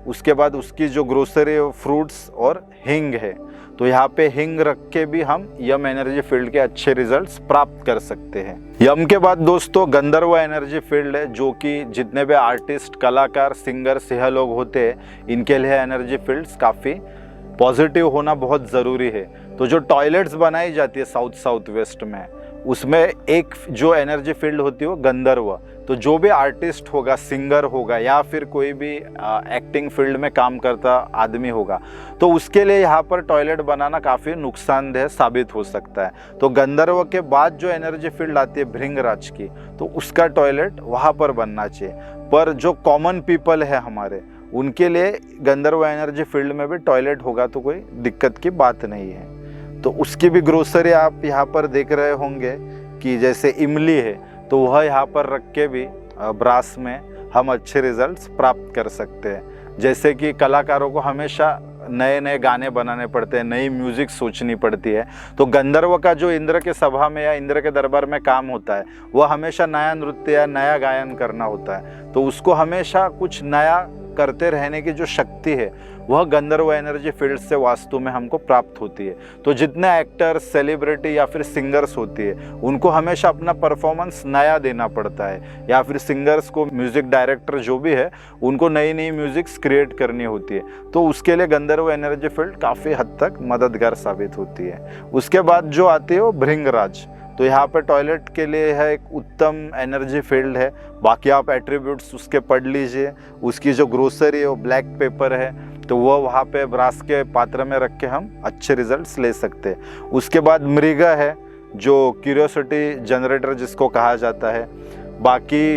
उसके बाद उसकी जो ग्रोसरी फ्रूट्स और हिंग है, तो यहाँ पे हिंग रख के भी हम यम एनर्जी फील्ड के अच्छे रिजल्ट्स प्राप्त कर सकते हैं। यम के बाद दोस्तों गंधर्व एनर्जी फील्ड है, जो कि जितने भी आर्टिस्ट, कलाकार, सिंगर, सिंह लोग होते हैं इनके लिए एनर्जी फील्ड्स काफ़ी पॉजिटिव होना बहुत ज़रूरी है। तो जो टॉयलेट्स बनाई जाती है साउथ वेस्ट में, उसमें एक जो एनर्जी फील्ड होती है वो गंधर्व। तो जो भी आर्टिस्ट होगा, सिंगर होगा या फिर कोई भी एक्टिंग फील्ड में काम करता आदमी होगा, तो उसके लिए यहाँ पर टॉयलेट बनाना काफ़ी नुकसानदेह साबित हो सकता है। तो गंधर्व के बाद जो एनर्जी फील्ड आती है भृंगराज की, तो उसका टॉयलेट वहाँ पर बनना चाहिए। पर जो कॉमन पीपल है हमारे, उनके लिए गंधर्व एनर्जी फील्ड में भी टॉयलेट होगा तो कोई दिक्कत की बात नहीं है। तो उसकी भी ग्रोसरी आप यहाँ पर देख रहे होंगे कि जैसे इमली है, तो वह यहाँ पर रख के भी ब्रास में हम अच्छे रिजल्ट्स प्राप्त कर सकते हैं। जैसे कि कलाकारों को हमेशा नए नए गाने बनाने पड़ते हैं, नई म्यूजिक सोचनी पड़ती है। तो गंधर्व का जो इंद्र के सभा में या इंद्र के दरबार में काम होता है, वह हमेशा नया नृत्य या नया गायन करना होता है। तो उसको हमेशा कुछ नया करते रहने की जो शक्ति है वह गंधर्व एनर्जी फील्ड से वास्तु में हमको प्राप्त होती है। तो जितने एक्टर्स, सेलिब्रिटी या फिर सिंगर्स होती है उनको हमेशा अपना परफॉर्मेंस नया देना पड़ता है, या फिर सिंगर्स को, म्यूजिक डायरेक्टर जो भी है, उनको नई नई म्यूजिक्स क्रिएट करनी होती है। तो उसके लिए गंधर्व एनर्जी फील्ड काफ़ी हद तक मददगार साबित होती है। उसके बाद जो आती है वो भृंगराज। तो यहाँ पे टॉयलेट के लिए है एक उत्तम एनर्जी फील्ड है। बाकी आप एट्रीब्यूट्स उसके पढ़ लीजिए। उसकी जो ग्रोसरी है वो ब्लैक पेपर है, तो वो वहाँ पे ब्रास के पात्र में रख के हम अच्छे रिजल्ट्स ले सकते हैं। उसके बाद मृगा है जो क्यूरियोसिटी जनरेटर जिसको कहा जाता है। बाकी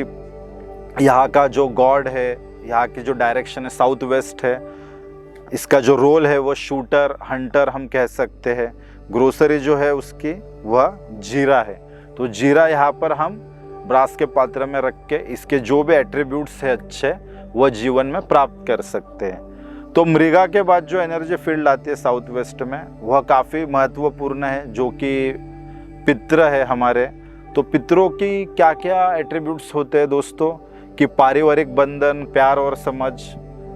यहाँ का जो गॉड है, यहाँ की जो डायरेक्शन है साउथ वेस्ट है। इसका जो रोल है वो शूटर, हंटर हम कह सकते हैं। ग्रोसरी जो है उसकी वह जीरा है। तो जीरा यहाँ पर हम ब्रास के पात्र में रख के इसके जो भी एट्रीब्यूट्स है अच्छे, वह जीवन में प्राप्त कर सकते हैं। तो मृगा के बाद जो एनर्जी फील्ड आती है साउथ वेस्ट में, वह काफ़ी महत्वपूर्ण है, जो कि पितृ है हमारे। तो पितरों की क्या क्या एट्रीब्यूट्स होते हैं दोस्तों, कि पारिवारिक बंधन, प्यार और समझ।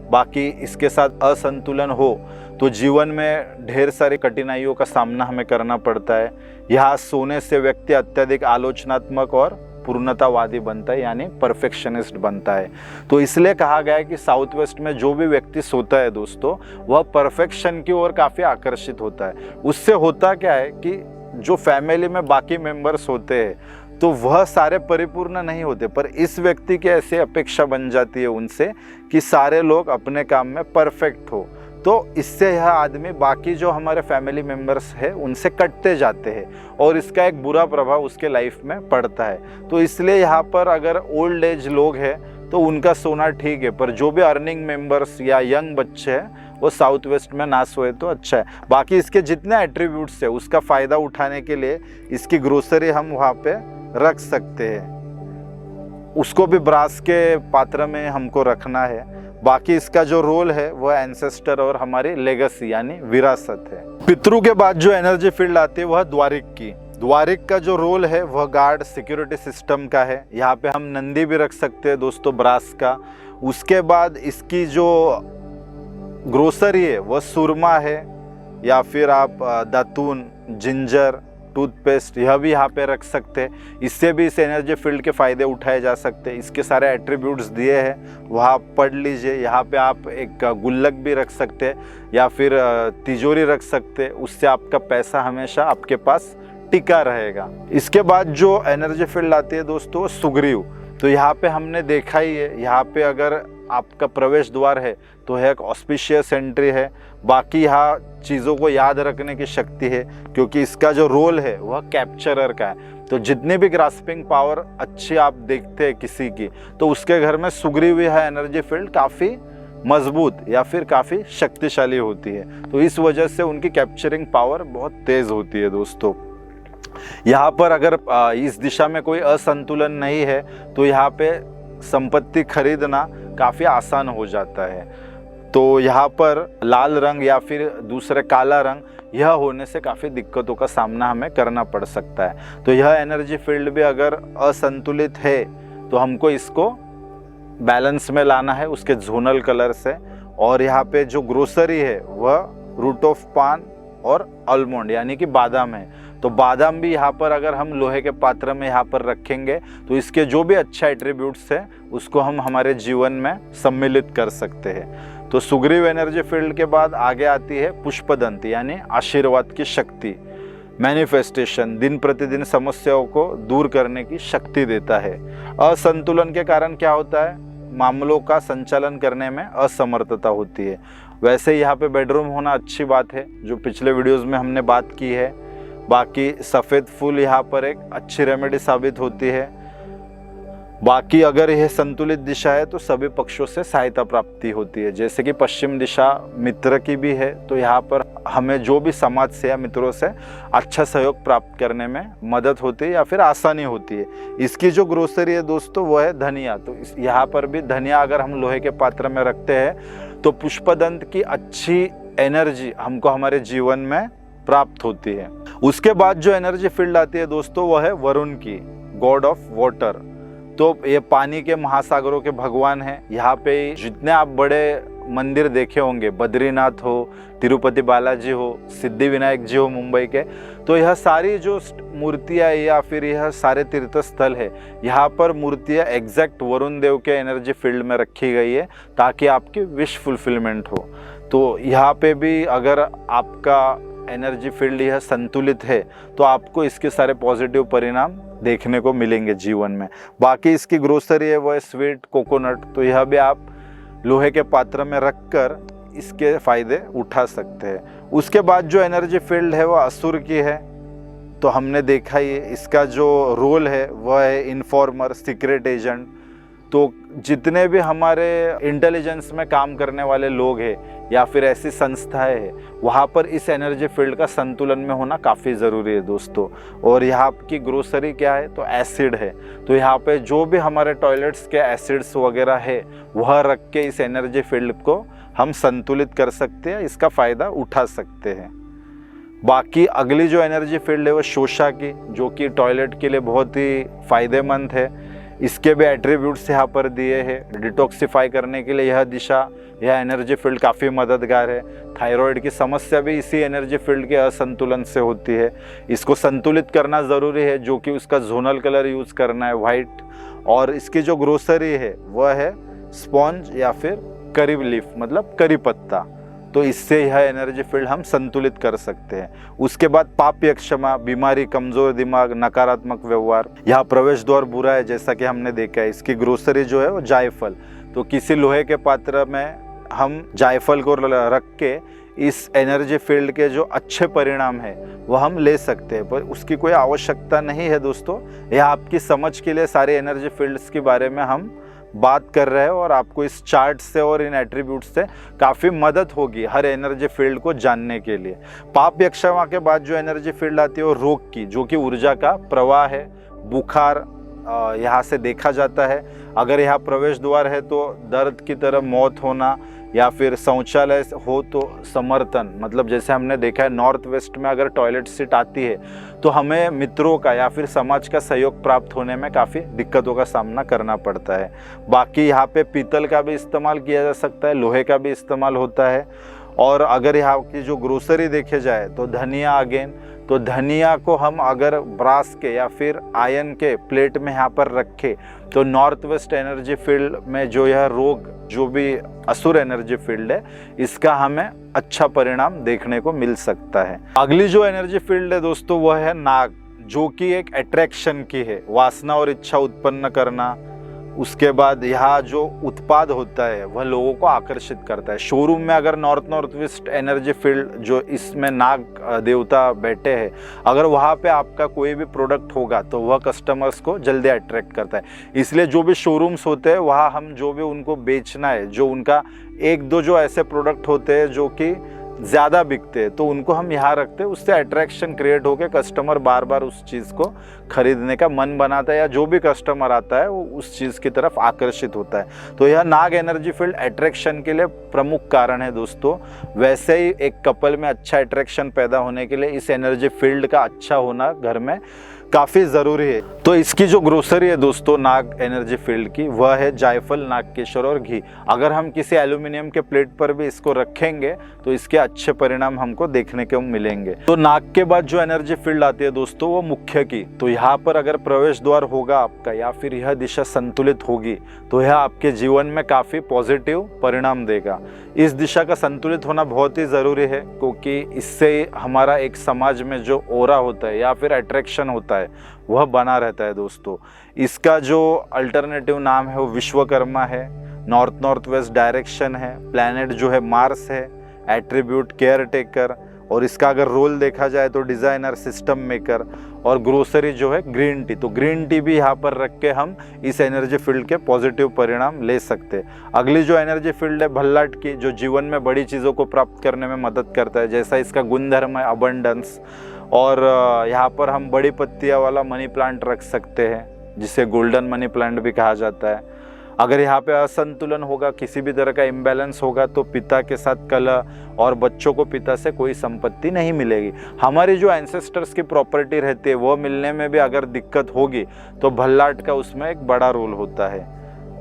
बाकी इसके साथ असंतुलन हो तो जीवन में ढेर सारी कठिनाइयों का सामना हमें करना पड़ता है। यहाँ सोने से व्यक्ति अत्यधिक आलोचनात्मक और पूर्णतावादी बनता है, यानी परफेक्शनिस्ट बनता है। तो इसलिए कहा गया है कि साउथ वेस्ट में जो भी व्यक्ति सोता है दोस्तों, वह परफेक्शन की ओर काफ़ी आकर्षित होता है। उससे होता क्या है कि जो फैमिली में बाकी मेंबर्स होते हैं तो वह सारे परिपूर्ण नहीं होते, पर इस व्यक्ति की ऐसी अपेक्षा बन जाती है उनसे कि सारे लोग अपने काम में परफेक्ट हो। तो इससे यह आदमी बाकी जो हमारे फैमिली मेंबर्स है उनसे कटते जाते हैं और इसका एक बुरा प्रभाव उसके लाइफ में पड़ता है। तो इसलिए यहाँ पर अगर ओल्ड एज लोग हैं तो उनका सोना ठीक है, पर जो भी अर्निंग मेंबर्स या यंग बच्चे हैं वो साउथ वेस्ट में ना सोए तो अच्छा है। बाकी इसके जितने एट्रीब्यूट्स है उसका फ़ायदा उठाने के लिए इसकी ग्रोसरी हम वहाँ पे रख सकते हैं। उसको भी ब्रास के पात्र में हमको रखना है। बाकी इसका जो रोल है वह एंसेस्टर और हमारी लेगेसी यानी विरासत है। पितरों के बाद जो एनर्जी फील्ड आती है वह द्वारिक की। द्वारिक का जो रोल है वह गार्ड, सिक्योरिटी सिस्टम का है। यहाँ पे हम नंदी भी रख सकते हैं दोस्तों ब्रास का। उसके बाद इसकी जो ग्रोसरी है वह सुरमा है, या फिर आप दातून, जिंजर, टूथपेस्ट, यह भी यहाँ पे रख सकते हैं। इससे भी इस एनर्जी फील्ड के फ़ायदे उठाए जा सकते हैं। इसके सारे एट्रीब्यूट्स दिए हैं, वहाँ पढ़ लीजिए। यहाँ पे आप एक गुल्लक भी रख सकते हैं या फिर तिजोरी रख सकते हैं। उससे आपका पैसा हमेशा आपके पास टिका रहेगा। इसके बाद जो एनर्जी फील्ड आती है दोस्तों सुग्रीव। तो यहाँ पे हमने देखा ही है, यहाँ पे अगर आपका प्रवेश द्वार है तो है एक ऑस्पिशियस एंट्री है। बाकी यहाँ चीज़ों को याद रखने की शक्ति है, क्योंकि इसका जो रोल है वह कैप्चरर का है। तो जितनी भी ग्रास्पिंग पावर अच्छी आप देखते हैं किसी की, तो उसके घर में सुग्रीव यह एनर्जी फील्ड काफ़ी मजबूत या फिर काफ़ी शक्तिशाली होती है। तो इस वजह से उनकी कैप्चरिंग पावर बहुत तेज़ होती है दोस्तों। यहाँ पर अगर इस दिशा में कोई असंतुलन नहीं है तो यहाँ पे संपत्ति खरीदना काफ़ी आसान हो जाता है। तो यहाँ पर लाल रंग या फिर दूसरे काला रंग, यह होने से काफ़ी दिक्कतों का सामना हमें करना पड़ सकता है। तो यह एनर्जी फील्ड भी अगर असंतुलित है तो हमको इसको बैलेंस में लाना है उसके जोनल कलर से। और यहाँ पे जो ग्रोसरी है वह रूट ऑफ पान और आलमंड यानी कि बादाम है। तो बादाम भी यहाँ पर अगर हम लोहे के पात्र में यहाँ पर रखेंगे तो इसके जो भी अच्छा एट्रीब्यूट्स है उसको हम हमारे जीवन में सम्मिलित कर सकते हैं। तो सुग्रीव एनर्जी फील्ड के बाद आगे आती है पुष्पदंत यानी आशीर्वाद की शक्ति, मैनिफेस्टेशन, दिन प्रतिदिन समस्याओं को दूर करने की शक्ति देता है। असंतुलन के कारण क्या होता है, मामलों का संचालन करने में असमर्थता होती है। वैसे यहाँ पे बेडरूम होना अच्छी बात है, जो पिछले वीडियोस में हमने बात की है। बाकी सफ़ेद फूल यहाँ पर एक अच्छी रेमेडी साबित होती है। बाकी अगर यह संतुलित दिशा है तो सभी पक्षों से सहायता प्राप्ति होती है। जैसे कि पश्चिम दिशा मित्र की भी है, तो यहाँ पर हमें जो भी समाज से या मित्रों से अच्छा सहयोग प्राप्त करने में मदद होती है या फिर आसानी होती है। इसकी जो ग्रोसरी है दोस्तों वो है धनिया। तो यहाँ पर भी धनिया अगर हम लोहे के पात्र में रखते हैं तो पुष्पदंत की अच्छी एनर्जी हमको हमारे जीवन में प्राप्त होती है। उसके बाद जो एनर्जी फील्ड आती है दोस्तों वो है वरुण की, गॉड ऑफ वाटर। तो ये पानी के महासागरों के भगवान हैं। यहाँ पे जितने आप बड़े मंदिर देखे होंगे, बद्रीनाथ हो, तिरुपति बालाजी हो, सिद्धि विनायक जी हो मुंबई के, तो यह सारी जो मूर्तियाँ या फिर यह सारे तीर्थ स्थल है, यहाँ पर मूर्तियाँ एग्जैक्ट वरुण देव के एनर्जी फील्ड में रखी गई है ताकि आपकी विश फुलफिलमेंट हो। तो यहाँ पे भी अगर आपका एनर्जी फील्ड यह संतुलित है तो आपको इसके सारे पॉजिटिव परिणाम देखने को मिलेंगे जीवन में। बाकी इसकी ग्रोसरी है वह स्वीट कोकोनट, तो यह भी आप लोहे के पात्र में रखकर इसके फायदे उठा सकते हैं। उसके बाद जो एनर्जी फील्ड है वह असुर की है। तो हमने देखा ही इसका जो रोल है वह है इन्फॉर्मर, सीक्रेट एजेंट। तो जितने भी हमारे इंटेलिजेंस में काम करने वाले लोग हैं या फिर ऐसी संस्थाएं हैं, वहाँ पर इस एनर्जी फील्ड का संतुलन में होना काफ़ी ज़रूरी है दोस्तों। और यहाँ की ग्रोसरी क्या है, तो एसिड है। तो यहाँ पे जो भी हमारे टॉयलेट्स के एसिड्स वगैरह है वह रख के इस एनर्जी फील्ड को हम संतुलित कर सकते हैं, इसका फ़ायदा उठा सकते हैं। बाकी अगली जो एनर्जी फील्ड है वो शोषा की, जो कि टॉयलेट के लिए बहुत ही फ़ायदेमंद है। इसके भी एट्रीब्यूट्स यहाँ पर दिए हैं। डिटॉक्सिफाई करने के लिए यह दिशा, यह एनर्जी फील्ड काफ़ी मददगार है। थायराइड की समस्या भी इसी एनर्जी फील्ड के असंतुलन से होती है। इसको संतुलित करना ज़रूरी है, जो कि उसका जोनल कलर यूज़ करना है वाइट। और इसकी जो ग्रोसरी है वह है स्पॉन्ज या फिर करी लीफ, मतलब करी पत्ता। तो इससे यह एनर्जी फील्ड हम संतुलित कर सकते हैं। उसके बाद पाप क्षमा, बीमारी, कमज़ोर दिमाग, नकारात्मक व्यवहार। यहाँ प्रवेश द्वार बुरा है, जैसा कि हमने देखा है। इसकी ग्रोसरी जो है वो जायफल। तो किसी लोहे के पात्र में हम जायफल को रख के इस एनर्जी फील्ड के जो अच्छे परिणाम है वह हम ले सकते हैं, पर उसकी कोई आवश्यकता नहीं है दोस्तों। यह आपकी समझ के लिए सारे एनर्जी फील्ड्स के बारे में हम बात कर रहे हैं और आपको इस चार्ट से और इन एट्रीब्यूट से काफ़ी मदद होगी हर एनर्जी फील्ड को जानने के लिए। पाप क्षमा के बाद जो एनर्जी फील्ड आती है वो रोग की, जो कि ऊर्जा का प्रवाह है। बुखार यहाँ से देखा जाता है। अगर यहाँ प्रवेश द्वार है तो दर्द की तरह मौत होना, या फिर शौचालय हो तो समर्थन, मतलब जैसे हमने देखा है नॉर्थ वेस्ट में अगर टॉयलेट सीट आती है तो हमें मित्रों का या फिर समाज का सहयोग प्राप्त होने में काफ़ी दिक्कतों का सामना करना पड़ता है। बाकी यहाँ पे पीतल का भी इस्तेमाल किया जा सकता है, लोहे का भी इस्तेमाल होता है। और अगर यहाँ की जो ग्रोसरी देखे जाए तो धनिया अगेन, तो धनिया को हम अगर ब्रास के या फिर आयरन के प्लेट में यहाँ पर रखें तो नॉर्थ वेस्ट एनर्जी फील्ड में जो यह रोग, जो भी असुर एनर्जी फील्ड है, इसका हमें अच्छा परिणाम देखने को मिल सकता है। अगली जो एनर्जी फील्ड है दोस्तों वह है नाग, जो कि एक अट्रैक्शन की है, वासना और इच्छा उत्पन्न करना। उसके बाद यहाँ जो उत्पाद होता है वह लोगों को आकर्षित करता है। शोरूम में अगर नॉर्थ वेस्ट एनर्जी फील्ड जो इसमें नाग देवता बैठे हैं, अगर वहाँ पे आपका कोई भी प्रोडक्ट होगा तो वह कस्टमर्स को जल्दी अट्रैक्ट करता है। इसलिए जो भी शोरूम्स होते हैं वहाँ हम जो भी उनको बेचना है, जो उनका एक दो जो ऐसे प्रोडक्ट होते हैं जो कि ज़्यादा बिकते हैं, तो उनको हम यहाँ रखते हैं। उससे अट्रैक्शन क्रिएट होकर कस्टमर बार बार उस चीज़ को खरीदने का मन बनाता है, या जो भी कस्टमर आता है वो उस चीज़ की तरफ आकर्षित होता है। तो यह नाग एनर्जी फील्ड अट्रैक्शन के लिए प्रमुख कारण है दोस्तों। वैसे ही एक कपल में अच्छा अट्रैक्शन पैदा होने के लिए इस एनर्जी फील्ड का अच्छा होना घर में काफ़ी ज़रूरी है। तो इसकी जो ग्रोसरी है दोस्तों नाग एनर्जी फील्ड की, वह है जायफल, नागकेशर और घी। अगर हम किसी एल्यूमिनियम के प्लेट पर भी इसको रखेंगे तो इसके अच्छे परिणाम हमको देखने को मिलेंगे। तो नाग के बाद जो एनर्जी फील्ड आती है दोस्तों वो मुख्य की। तो यहाँ पर अगर प्रवेश द्वार होगा आपका या फिर यह दिशा संतुलित होगी तो यह आपके जीवन में काफ़ी पॉजिटिव परिणाम देगा। इस दिशा का संतुलित होना बहुत ही ज़रूरी है, क्योंकि इससे हमारा एक समाज में जो ओरा होता है या फिर अट्रैक्शन होता है वह बना रहता है दोस्तों। इसका जो अल्टरनेटिव नाम है वो विश्वकर्मा है, नॉर्थ वेस्ट डायरेक्शन है, प्लैनेट जो है मार्स है, एट्रीब्यूट केयर टेकर, और इसका अगर रोल देखा जाए तो डिज़ाइनर, सिस्टम मेकर, और ग्रोसरी जो है ग्रीन टी। तो ग्रीन टी भी यहाँ पर रख के हम इस एनर्जी फील्ड के पॉजिटिव परिणाम ले सकते हैं। अगली जो एनर्जी फील्ड है भल्लाट की, जो जीवन में बड़ी चीज़ों को प्राप्त करने में मदद करता है, जैसा इसका गुणधर्म है अबंडेंस। और यहाँ पर हम बड़ी पत्तियाँ वाला मनी प्लांट रख सकते हैं, जिसे गोल्डन मनी प्लांट भी कहा जाता है। अगर यहाँ पे असंतुलन होगा, किसी भी तरह का इम्बैलेंस होगा, तो पिता के साथ कलह और बच्चों को पिता से कोई संपत्ति नहीं मिलेगी। हमारी जो एंसेस्टर्स की प्रॉपर्टी रहती है वो मिलने में भी अगर दिक्कत होगी तो भल्लाट का उसमें एक बड़ा रोल होता है।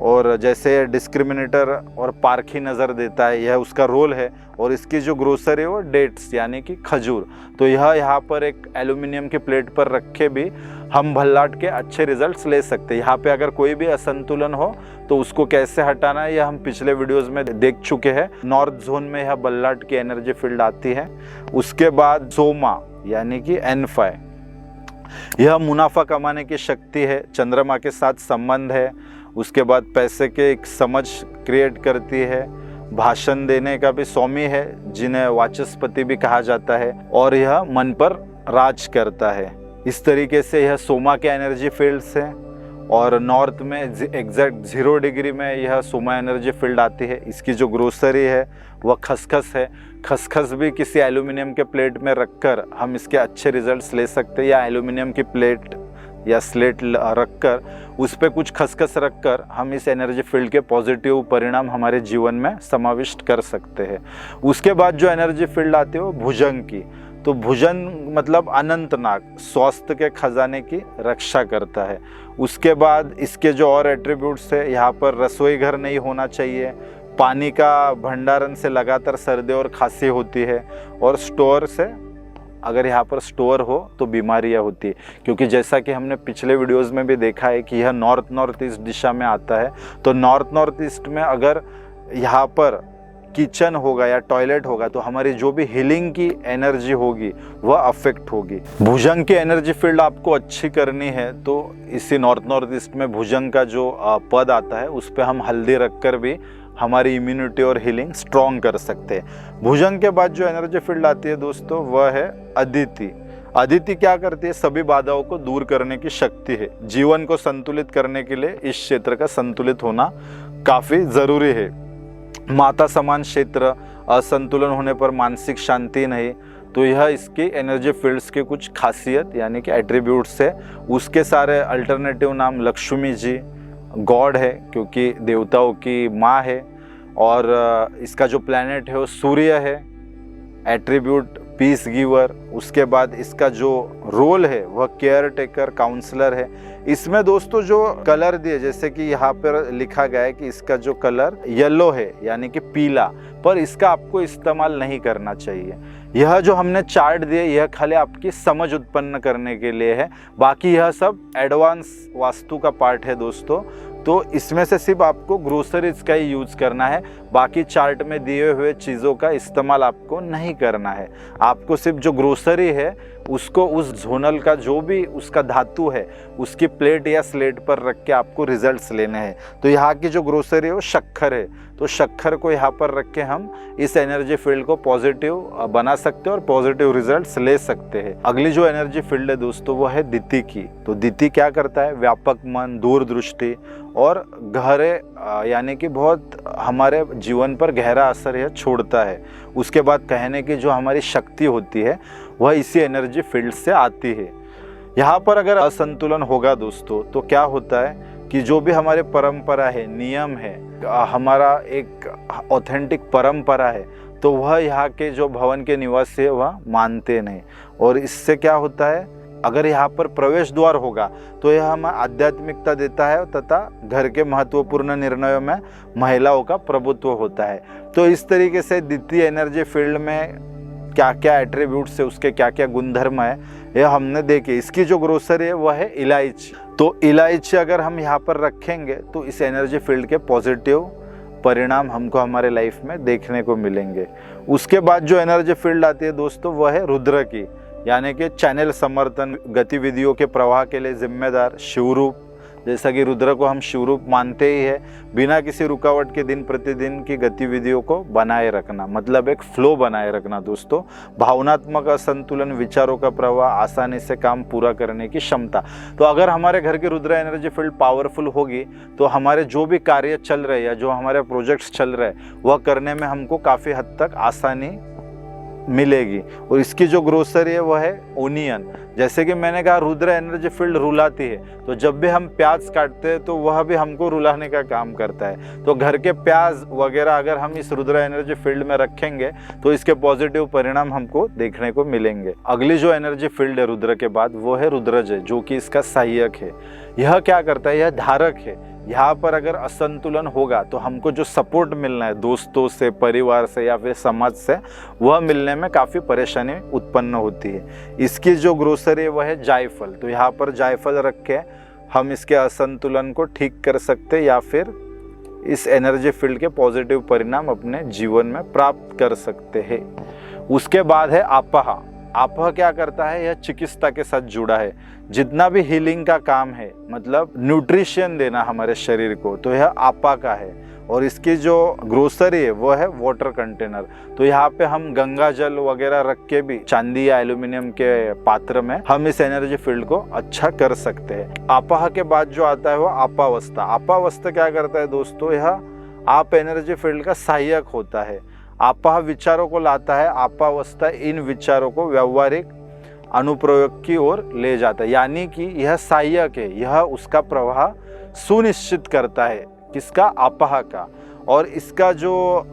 और जैसे डिस्क्रिमिनेटर और पारखी नज़र देता है, यह उसका रोल है। और इसकी जो ग्रोसरी है वो डेट्स यानी कि खजूर, तो यह यहाँ पर एक एल्यूमिनियम की प्लेट पर रख के भी हम भल्लाट के अच्छे रिजल्ट्स ले सकते हैं। यहाँ पे अगर कोई भी असंतुलन हो तो उसको कैसे हटाना है यह हम पिछले वीडियोस में देख चुके हैं। नॉर्थ जोन में यह भल्लाट की एनर्जी फील्ड आती है। उसके बाद सोमा यानी कि N5, यह मुनाफा कमाने की शक्ति है, चंद्रमा के साथ संबंध है। उसके बाद पैसे के एक समझ क्रिएट करती है। भाषण देने का भी स्वामी है, जिन्हें वाचस्पति भी कहा जाता है। और यह मन पर राज करता है। इस तरीके से यह सोमा के एनर्जी फील्ड्स है। और नॉर्थ में एग्जैक्ट 0 डिग्री में यह सोमा एनर्जी फील्ड आती है। इसकी जो ग्रोसरी है वह खसखस है। खसखस भी किसी एल्यूमिनियम के प्लेट में रखकर हम इसके अच्छे रिजल्ट्स ले सकते हैं, या एल्यूमिनियम की प्लेट या स्लेट रखकर उस पर कुछ खसखस रखकर हम इस एनर्जी फील्ड के पॉजिटिव परिणाम हमारे जीवन में समाविष्ट कर सकते हैं। उसके बाद जो एनर्जी फील्ड आती है वो भुजंग की। तो भुजंग मतलब अनंतनाग, स्वास्थ्य के खजाने की रक्षा करता है। उसके बाद इसके जो और एट्रीब्यूट्स है, यहाँ पर रसोई घर नहीं होना चाहिए, पानी का भंडारण से लगातार सर्दी और खांसी होती है, और स्टोर से अगर यहाँ पर स्टोर हो तो बीमारियाँ होती है। क्योंकि जैसा कि हमने पिछले वीडियोस में भी देखा है कि यह नॉर्थ ईस्ट दिशा में आता है। तो नॉर्थ ईस्ट में अगर यहाँ पर किचन होगा या टॉयलेट होगा तो हमारी जो भी हीलिंग की एनर्जी होगी वह अफेक्ट होगी। भुजंग की एनर्जी फील्ड आपको अच्छी करनी है तो इसी नॉर्थ ईस्ट में भुजंग का जो पद आता है उस पर हम हल्दी रखकर भी हमारी इम्यूनिटी और हीलिंग स्ट्रॉन्ग कर सकते हैं। भुजंग के बाद जो एनर्जी फील्ड आती है दोस्तों वह है अदिति। अदिति क्या करती है? सभी बाधाओं को दूर करने की शक्ति है। जीवन को संतुलित करने के लिए इस क्षेत्र का संतुलित होना काफ़ी ज़रूरी है। माता समान क्षेत्र, असंतुलन होने पर मानसिक शांति नहीं, तो यह इसकी एनर्जी फील्ड्स की कुछ खासियत यानी कि एट्रीब्यूट्स है। उसके सारे अल्टरनेटिव नाम लक्ष्मी जी गॉड है क्योंकि देवताओं की माँ है, और इसका जो प्लैनेट है वो सूर्य है, एट्रीब्यूट पीस गिवर। उसके बाद इसका जो रोल है वह केयर टेकर काउंसलर है। इसमें दोस्तों जो कलर दिए, जैसे कि यहाँ पर लिखा गया है कि इसका जो कलर येलो है यानी कि पीला, पर इसका आपको इस्तेमाल नहीं करना चाहिए। यह जो हमने चार्ट दिए यह खाली आपकी समझ उत्पन्न करने के लिए है, बाकी यह सब एडवांस वास्तु का पार्ट है दोस्तों। तो इसमें से सिर्फ आपको ग्रोसरीज का ही यूज़ करना है, बाकी चार्ट में दिए हुए चीज़ों का इस्तेमाल आपको नहीं करना है। आपको सिर्फ जो ग्रोसरी है उसको उस जोनल का जो भी उसका धातु है उसकी प्लेट या स्लेट पर रख के आपको रिजल्ट्स लेने हैं। तो यहाँ की जो ग्रोसरी है वो शक्कर है, तो शक्कर को यहाँ पर रख के हम इस एनर्जी फील्ड को पॉजिटिव बना सकते हैं और पॉजिटिव रिजल्ट्स ले सकते हैं। अगली जो एनर्जी फील्ड है दोस्तों वो है दिति की। तो दिति क्या करता है? व्यापक मन, दूरदृष्टि और गहरे यानी कि बहुत हमारे जीवन पर गहरा असर यह छोड़ता है। उसके बाद कहने की जो हमारी शक्ति होती है वह इसी एनर्जी फील्ड से आती है। यहाँ पर अगर असंतुलन होगा दोस्तों तो क्या होता है कि जो भी हमारे परंपरा है, नियम है, हमारा एक ऑथेंटिक परंपरा है, तो वह यहाँ के जो भवन के निवासी है वह मानते नहीं। और इससे क्या होता है, अगर यहाँ पर प्रवेश द्वार होगा तो यह हमें आध्यात्मिकता देता है तथा घर के महत्वपूर्ण निर्णयों में महिलाओं का प्रभुत्व होता है। तो इस तरीके से द्वितीय एनर्जी फील्ड में क्या क्या एट्रीब्यूट्स है, उसके क्या क्या गुणधर्म है, यह हमने देखे। इसकी जो ग्रोसरी है वह है इलायची। तो इलायची अगर हम यहाँ पर रखेंगे तो इस एनर्जी फील्ड के पॉजिटिव परिणाम हमको हमारे लाइफ में देखने को मिलेंगे। उसके बाद जो एनर्जी फील्ड आती है दोस्तों वह है रुद्र की, यानी कि चैनल समर्थन गतिविधियों के प्रवाह के लिए जिम्मेदार शिवरूप। जैसा कि रुद्र को हम शिवरूप मानते ही है, बिना किसी रुकावट के दिन प्रतिदिन की गतिविधियों को बनाए रखना, मतलब एक फ्लो बनाए रखना दोस्तों। भावनात्मक असंतुलन, विचारों का प्रवाह, आसानी से काम पूरा करने की क्षमता। तो अगर हमारे घर की रुद्र एनर्जी फील्ड पावरफुल होगी तो हमारे जो भी कार्य चल रहे हैं या जो हमारे प्रोजेक्ट्स चल रहे हैं वह करने में हमको काफ़ी हद तक आसानी मिलेगी। और इसकी जो ग्रोसरी है वह है ओनियन। जैसे कि मैंने कहा रुद्र एनर्जी फील्ड रुलाती है, तो जब भी हम प्याज काटते हैं तो वह भी हमको रुलाने का काम करता है। तो घर के प्याज वगैरह अगर हम इस रुद्र एनर्जी फील्ड में रखेंगे तो इसके पॉजिटिव परिणाम हमको देखने को मिलेंगे। अगली जो एनर्जी फील्ड है रुद्र के बाद वो है रुद्रज, जो कि इसका सहायक है। यह क्या करता है, यह धारक है। यहाँ पर अगर असंतुलन होगा तो हमको जो सपोर्ट मिलना है दोस्तों से, परिवार से या फिर समाज से, वह मिलने में काफ़ी परेशानी उत्पन्न होती है। इसकी जो ग्रोसरी है वह है जायफल। तो यहाँ पर जायफल रख के हम इसके असंतुलन को ठीक कर सकते या फिर इस एनर्जी फील्ड के पॉजिटिव परिणाम अपने जीवन में प्राप्त कर सकते हैं। उसके बाद है आपहा। आपह क्या करता है, यह चिकित्सा के साथ जुड़ा है। जितना भी हीलिंग का काम है, मतलब न्यूट्रिशन देना हमारे शरीर को, तो यह आपा का है। और इसकी जो ग्रोसरी है वो है वाटर कंटेनर। तो यहाँ पे हम गंगा जल वगैरह रख के भी चांदी या एल्यूमिनियम के पात्र में हम इस एनर्जी फील्ड को अच्छा कर सकते हैं। आपाह के बाद जो आता है वो आपावस्था। आपावस्था क्या करता है दोस्तों, यह आप एनर्जी फील्ड का सहायक होता है। आपाह विचारों को लाता है, आपावस्था इन विचारों को व्यवहारिक अनुप्रयोग की ओर ले जाता है। यानी कि यह सहायक है, यह उसका प्रवाह सुनिश्चित करता है, किसका, आपाह का। और इसका जो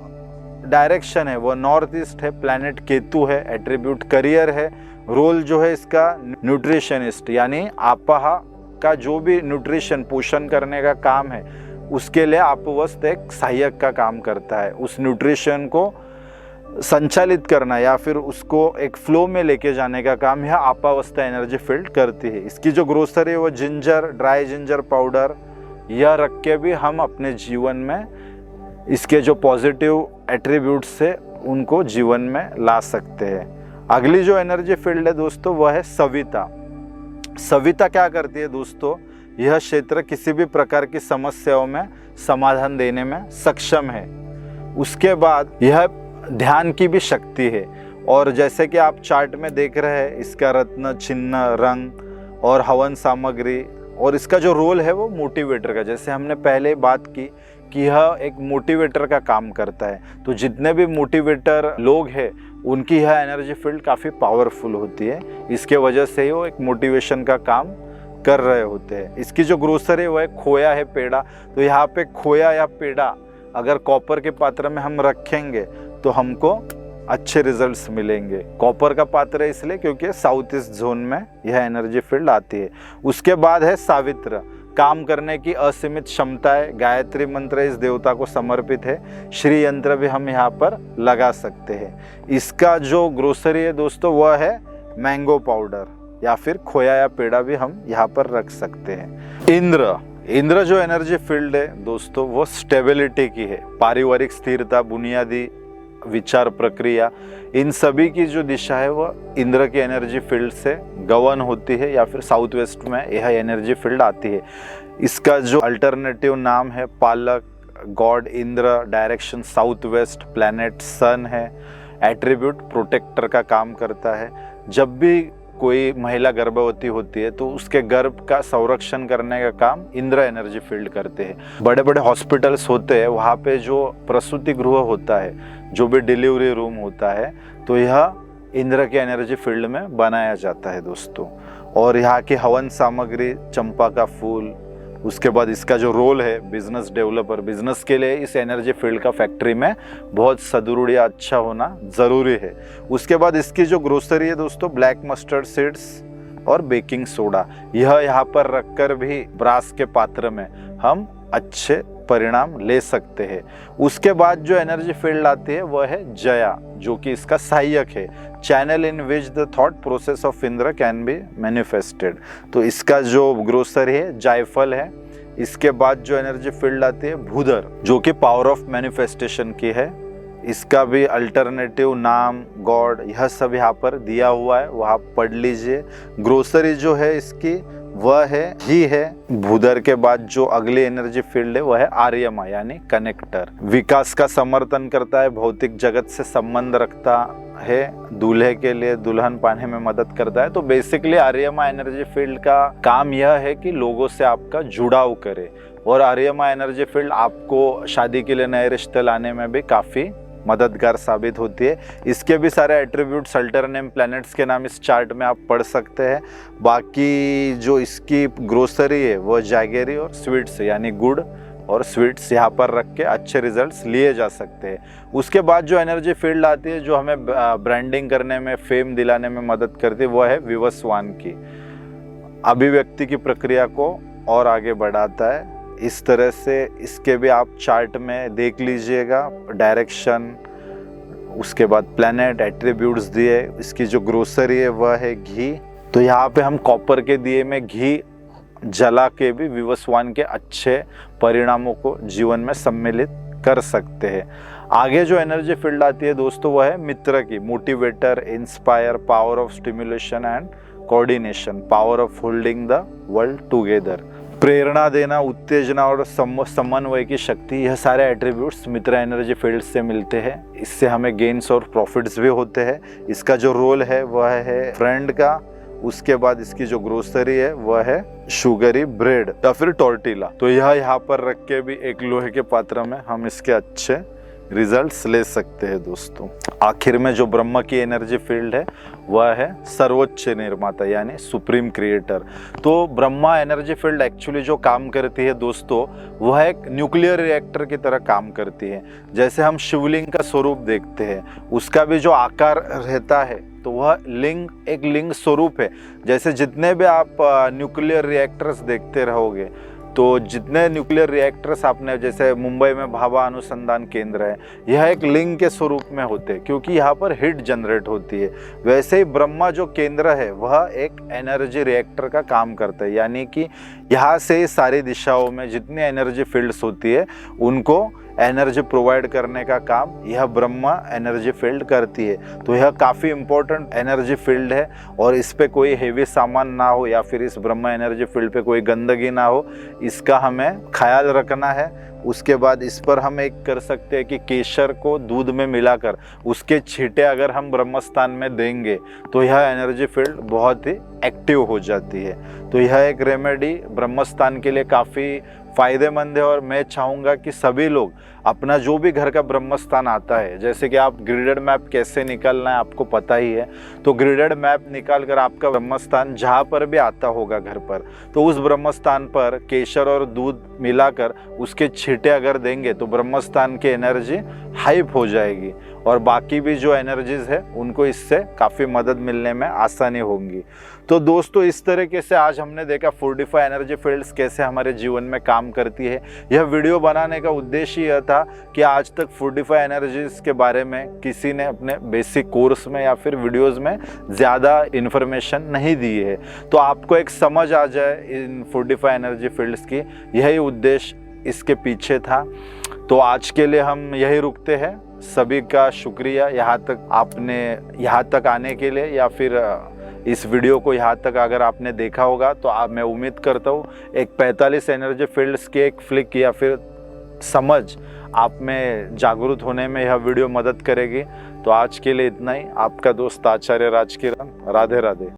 डायरेक्शन है वो नॉर्थ ईस्ट है, प्लैनेट केतु है, एट्रीब्यूट करियर है, रोल जो है इसका न्यूट्रिशनिस्ट, यानी आपाह का जो भी न्यूट्रिशन पोषण करने का काम है उसके लिए आपावस्था एक सहायक का काम करता है। उस न्यूट्रिशन को संचालित करना या फिर उसको एक फ्लो में लेके जाने का काम यह आपावस्था एनर्जी फील्ड करती है। इसकी जो ग्रोसरी है वो जिंजर, ड्राई जिंजर पाउडर, यह रख के भी हम अपने जीवन में इसके जो पॉजिटिव एट्रीब्यूट्स है उनको जीवन में ला सकते हैं। अगली जो एनर्जी फील्ड है दोस्तों वह है सविता। सविता क्या करती है दोस्तों, यह क्षेत्र किसी भी प्रकार की समस्याओं में समाधान देने में सक्षम है। उसके बाद यह ध्यान की भी शक्ति है। और जैसे कि आप चार्ट में देख रहे हैं, इसका रत्न, चिन्ह, रंग और हवन सामग्री, और इसका जो रोल है वो मोटिवेटर का, जैसे हमने पहले बात की कि यह एक मोटिवेटर का काम करता है। तो जितने भी मोटिवेटर लोग हैं उनकी यह एनर्जी फील्ड काफ़ी पावरफुल होती है। इसके वजह से ही वो एक मोटिवेशन का काम कर रहे होते हैं। इसकी जो ग्रोसरी है वो है खोया है, पेड़ा। तो यहाँ पे खोया या पेड़ा अगर कॉपर के पात्र में हम रखेंगे तो हमको अच्छे रिजल्ट्स मिलेंगे। कॉपर का पात्र है इसलिए क्योंकि साउथ ईस्ट जोन में यह एनर्जी फील्ड आती है। उसके बाद है सावित्र, काम करने की असीमित क्षमता है। गायत्री मंत्र इस देवता को समर्पित है। श्री यंत्र भी हम यहाँ पर लगा सकते हैं। इसका जो ग्रोसरी है दोस्तों वह है मैंगो पाउडर, या फिर खोया या पेड़ा भी हम यहाँ पर रख सकते हैं। इंद्र, इंद्र जो एनर्जी फील्ड है दोस्तों वो स्टेबिलिटी की है। पारिवारिक स्थिरता, बुनियादी विचार प्रक्रिया, इन सभी की जो दिशा है वह इंद्र की एनर्जी फील्ड से गवर्न होती है, या फिर साउथ वेस्ट में यह एनर्जी फील्ड आती है। इसका जो अल्टरनेटिव नाम है Palak, god Indra, direction south west, planet sun है, एट्रीब्यूट प्रोटेक्टर का काम करता है। जब भी कोई महिला गर्भवती होती है तो उसके गर्भ का संरक्षण करने का काम इंद्र एनर्जी फील्ड करते हैं। बड़े बड़े हॉस्पिटल्स होते हैं, वहाँ पे जो प्रसूति गृह होता है, जो भी डिलीवरी रूम होता है, तो यह इंद्र के एनर्जी फील्ड में बनाया जाता है दोस्तों। और यहाँ की हवन सामग्री चंपा का फूल। उसके बाद इसका जो रोल है बिजनेस डेवलपर, बिजनेस के लिए इस एनर्जी फील्ड का फैक्ट्री में बहुत सदृढ़ या अच्छा होना ज़रूरी है। उसके बाद इसकी जो ग्रोसरी है दोस्तों ब्लैक मस्टर्ड सीड्स और बेकिंग सोडा, यह यहाँ पर रखकर भी ब्रास के पात्र में हम अच्छे परिणाम ले सकते हैं। उसके बाद जो एनर्जी फील्ड आती है वह है जया, जो कि इसका सहायक है। Channel in which the thought process of Indra can be manifested. तो इसका जो ग्रोसरी है जायफल है। इसके बाद जो एनर्जी फील्ड आती है भूधर, जो कि पावर ऑफ मैनिफेस्टेशन की है। इसका भी अल्टरनेटिव नाम, गॉड, यह सब यहाँ पर दिया हुआ है, वहाँ पढ़ लीजिए। ग्रोसरी जो है इसकी वह है ही है। भूधर के बाद जो अगली एनर्जी फील्ड है वह है आर्यमा, यानी कनेक्टर। विकास का समर्थन करता है, भौतिक जगत से संबंध रखता है, दूल्हे के लिए दुल्हन पाने में मदद करता है। तो बेसिकली आर्यमा एनर्जी फील्ड का काम यह है कि लोगों से आपका जुड़ाव करे। और आर्यमा एनर्जी फील्ड आपको शादी के लिए नए रिश्ते लाने में भी काफ़ी मददगार साबित होती है। इसके भी सारे एट्रीब्यूट्स अल्टरनेम प्लैनेट्स के नाम इस चार्ट में आप पढ़ सकते हैं। बाकी जो इसकी ग्रोसरी है वो जैगरी और स्वीट्स यानी गुड़ और स्वीट्स यहाँ पर रख के अच्छे रिजल्ट्स लिए जा सकते हैं। उसके बाद जो एनर्जी फील्ड आती है जो हमें ब्रांडिंग करने में, फेम दिलाने में मदद करती है, वो है विवस्वान की। अभिव्यक्ति की प्रक्रिया को और आगे बढ़ाता है। इस तरह से इसके भी आप चार्ट में देख लीजिएगा, डायरेक्शन, उसके बाद प्लैनेट, एट्रीब्यूट्स दिए। इसकी जो ग्रोसरी है वह है घी। तो यहाँ पे हम कॉपर के दिए में घी जला के भी विवस्वान के अच्छे परिणामों को जीवन में सम्मिलित कर सकते हैं। आगे जो एनर्जी फील्ड आती है दोस्तों वह है मित्र की। Motivator, inspire, power of stimulation and coordination, power of holding the world together. प्रेरणा देना, उत्तेजना और समन्वय की शक्ति, यह सारे एट्रीब्यूट्स मित्र एनर्जी फील्ड से मिलते हैं। इससे हमें गेन्स और प्रॉफिट्स भी होते हैं। इसका जो रोल है वह है फ्रेंड का। उसके बाद इसकी जो ग्रोसरी है वह है शुगरी ब्रेड या फिर टॉर्टिला। तो यह यहाँ पर रख के भी एक लोहे के पात्र में हम इसके अच्छे रिजल्ट्स ले सकते हैं दोस्तों। आखिर में जो ब्रह्म की एनर्जी फील्ड है वह है सर्वोच्च निर्माता यानी सुप्रीम क्रिएटर। तो ब्रह्मा एनर्जी फील्ड एक्चुअली जो काम करती है दोस्तों वह एक न्यूक्लियर रिएक्टर की तरह काम करती है। जैसे हम शिवलिंग का स्वरूप देखते हैं, उसका भी जो आकार रहता है तो वह लिंग एक लिंग स्वरूप है। जैसे जितने भी आप न्यूक्लियर रिएक्टर्स देखते रहोगे, तो जितने न्यूक्लियर रिएक्टर्स आपने, जैसे मुंबई में भाभा अनुसंधान केंद्र है, यह एक लिंग के स्वरूप में होते हैं क्योंकि यहाँ पर हीट जनरेट होती है। वैसे ही ब्रह्मा जो केंद्र है वह एक एनर्जी रिएक्टर का काम करता है, यानी कि यहाँ से सारी दिशाओं में जितनी एनर्जी फील्ड्स होती है उनको एनर्जी प्रोवाइड करने का काम यह ब्रह्मा एनर्जी फील्ड करती है। तो यह काफ़ी इम्पोर्टेंट एनर्जी फील्ड है और इस पे कोई हेवी सामान ना हो या फिर इस ब्रह्मा एनर्जी फील्ड पे कोई गंदगी ना हो, इसका हमें ख्याल रखना है। उसके बाद इस पर हम एक कर सकते हैं कि केसर को दूध में मिलाकर उसके छींटे अगर हम ब्रह्मस्थान में देंगे तो यह एनर्जी फील्ड बहुत ही एक्टिव हो जाती है। तो यह एक रेमेडी ब्रह्मस्थान के लिए काफ़ी फ़ायदेमंद है और मैं चाहूँगा कि सभी लोग अपना जो भी घर का ब्रह्मस्थान आता है, जैसे कि आप ग्रिडेड मैप कैसे निकालना है आपको पता ही है, तो ग्रिडेड मैप निकाल कर आपका ब्रह्मस्थान जहाँ पर भी आता होगा घर पर, तो उस ब्रह्मस्थान पर केसर और दूध मिलाकर उसके छींटे अगर देंगे तो ब्रह्मस्थान की एनर्जी हाइप हो जाएगी और बाकी भी जो एनर्जीज है उनको इससे काफ़ी मदद मिलने में आसानी होंगी। तो दोस्तों इस तरीके से आज हमने देखा 45 एनर्जी फील्ड्स कैसे हमारे जीवन में काम करती है। यह वीडियो बनाने का उद्देश्य यह था कि आज तक 45 एनर्जीज के बारे में किसी ने अपने बेसिक कोर्स में या फिर वीडियोस में ज़्यादा इन्फॉर्मेशन नहीं दी है, तो आपको एक समझ आ जाए इन 45 एनर्जी फील्ड्स की। यही उद्देश्य इसके पीछे था। तो आज के लिए हम यही रुकते हैं। सभी का शुक्रिया यहाँ तक आने के लिए, या फिर इस वीडियो को यहाँ तक अगर आपने देखा होगा तो मैं उम्मीद करता हूँ एक 45 एनर्जी फील्ड्स की एक फ्लिक या फिर समझ आप में जागरूक होने में यह वीडियो मदद करेगी। तो आज के लिए इतना ही। आपका दोस्त आचार्य राजकिरण। राधे राधे।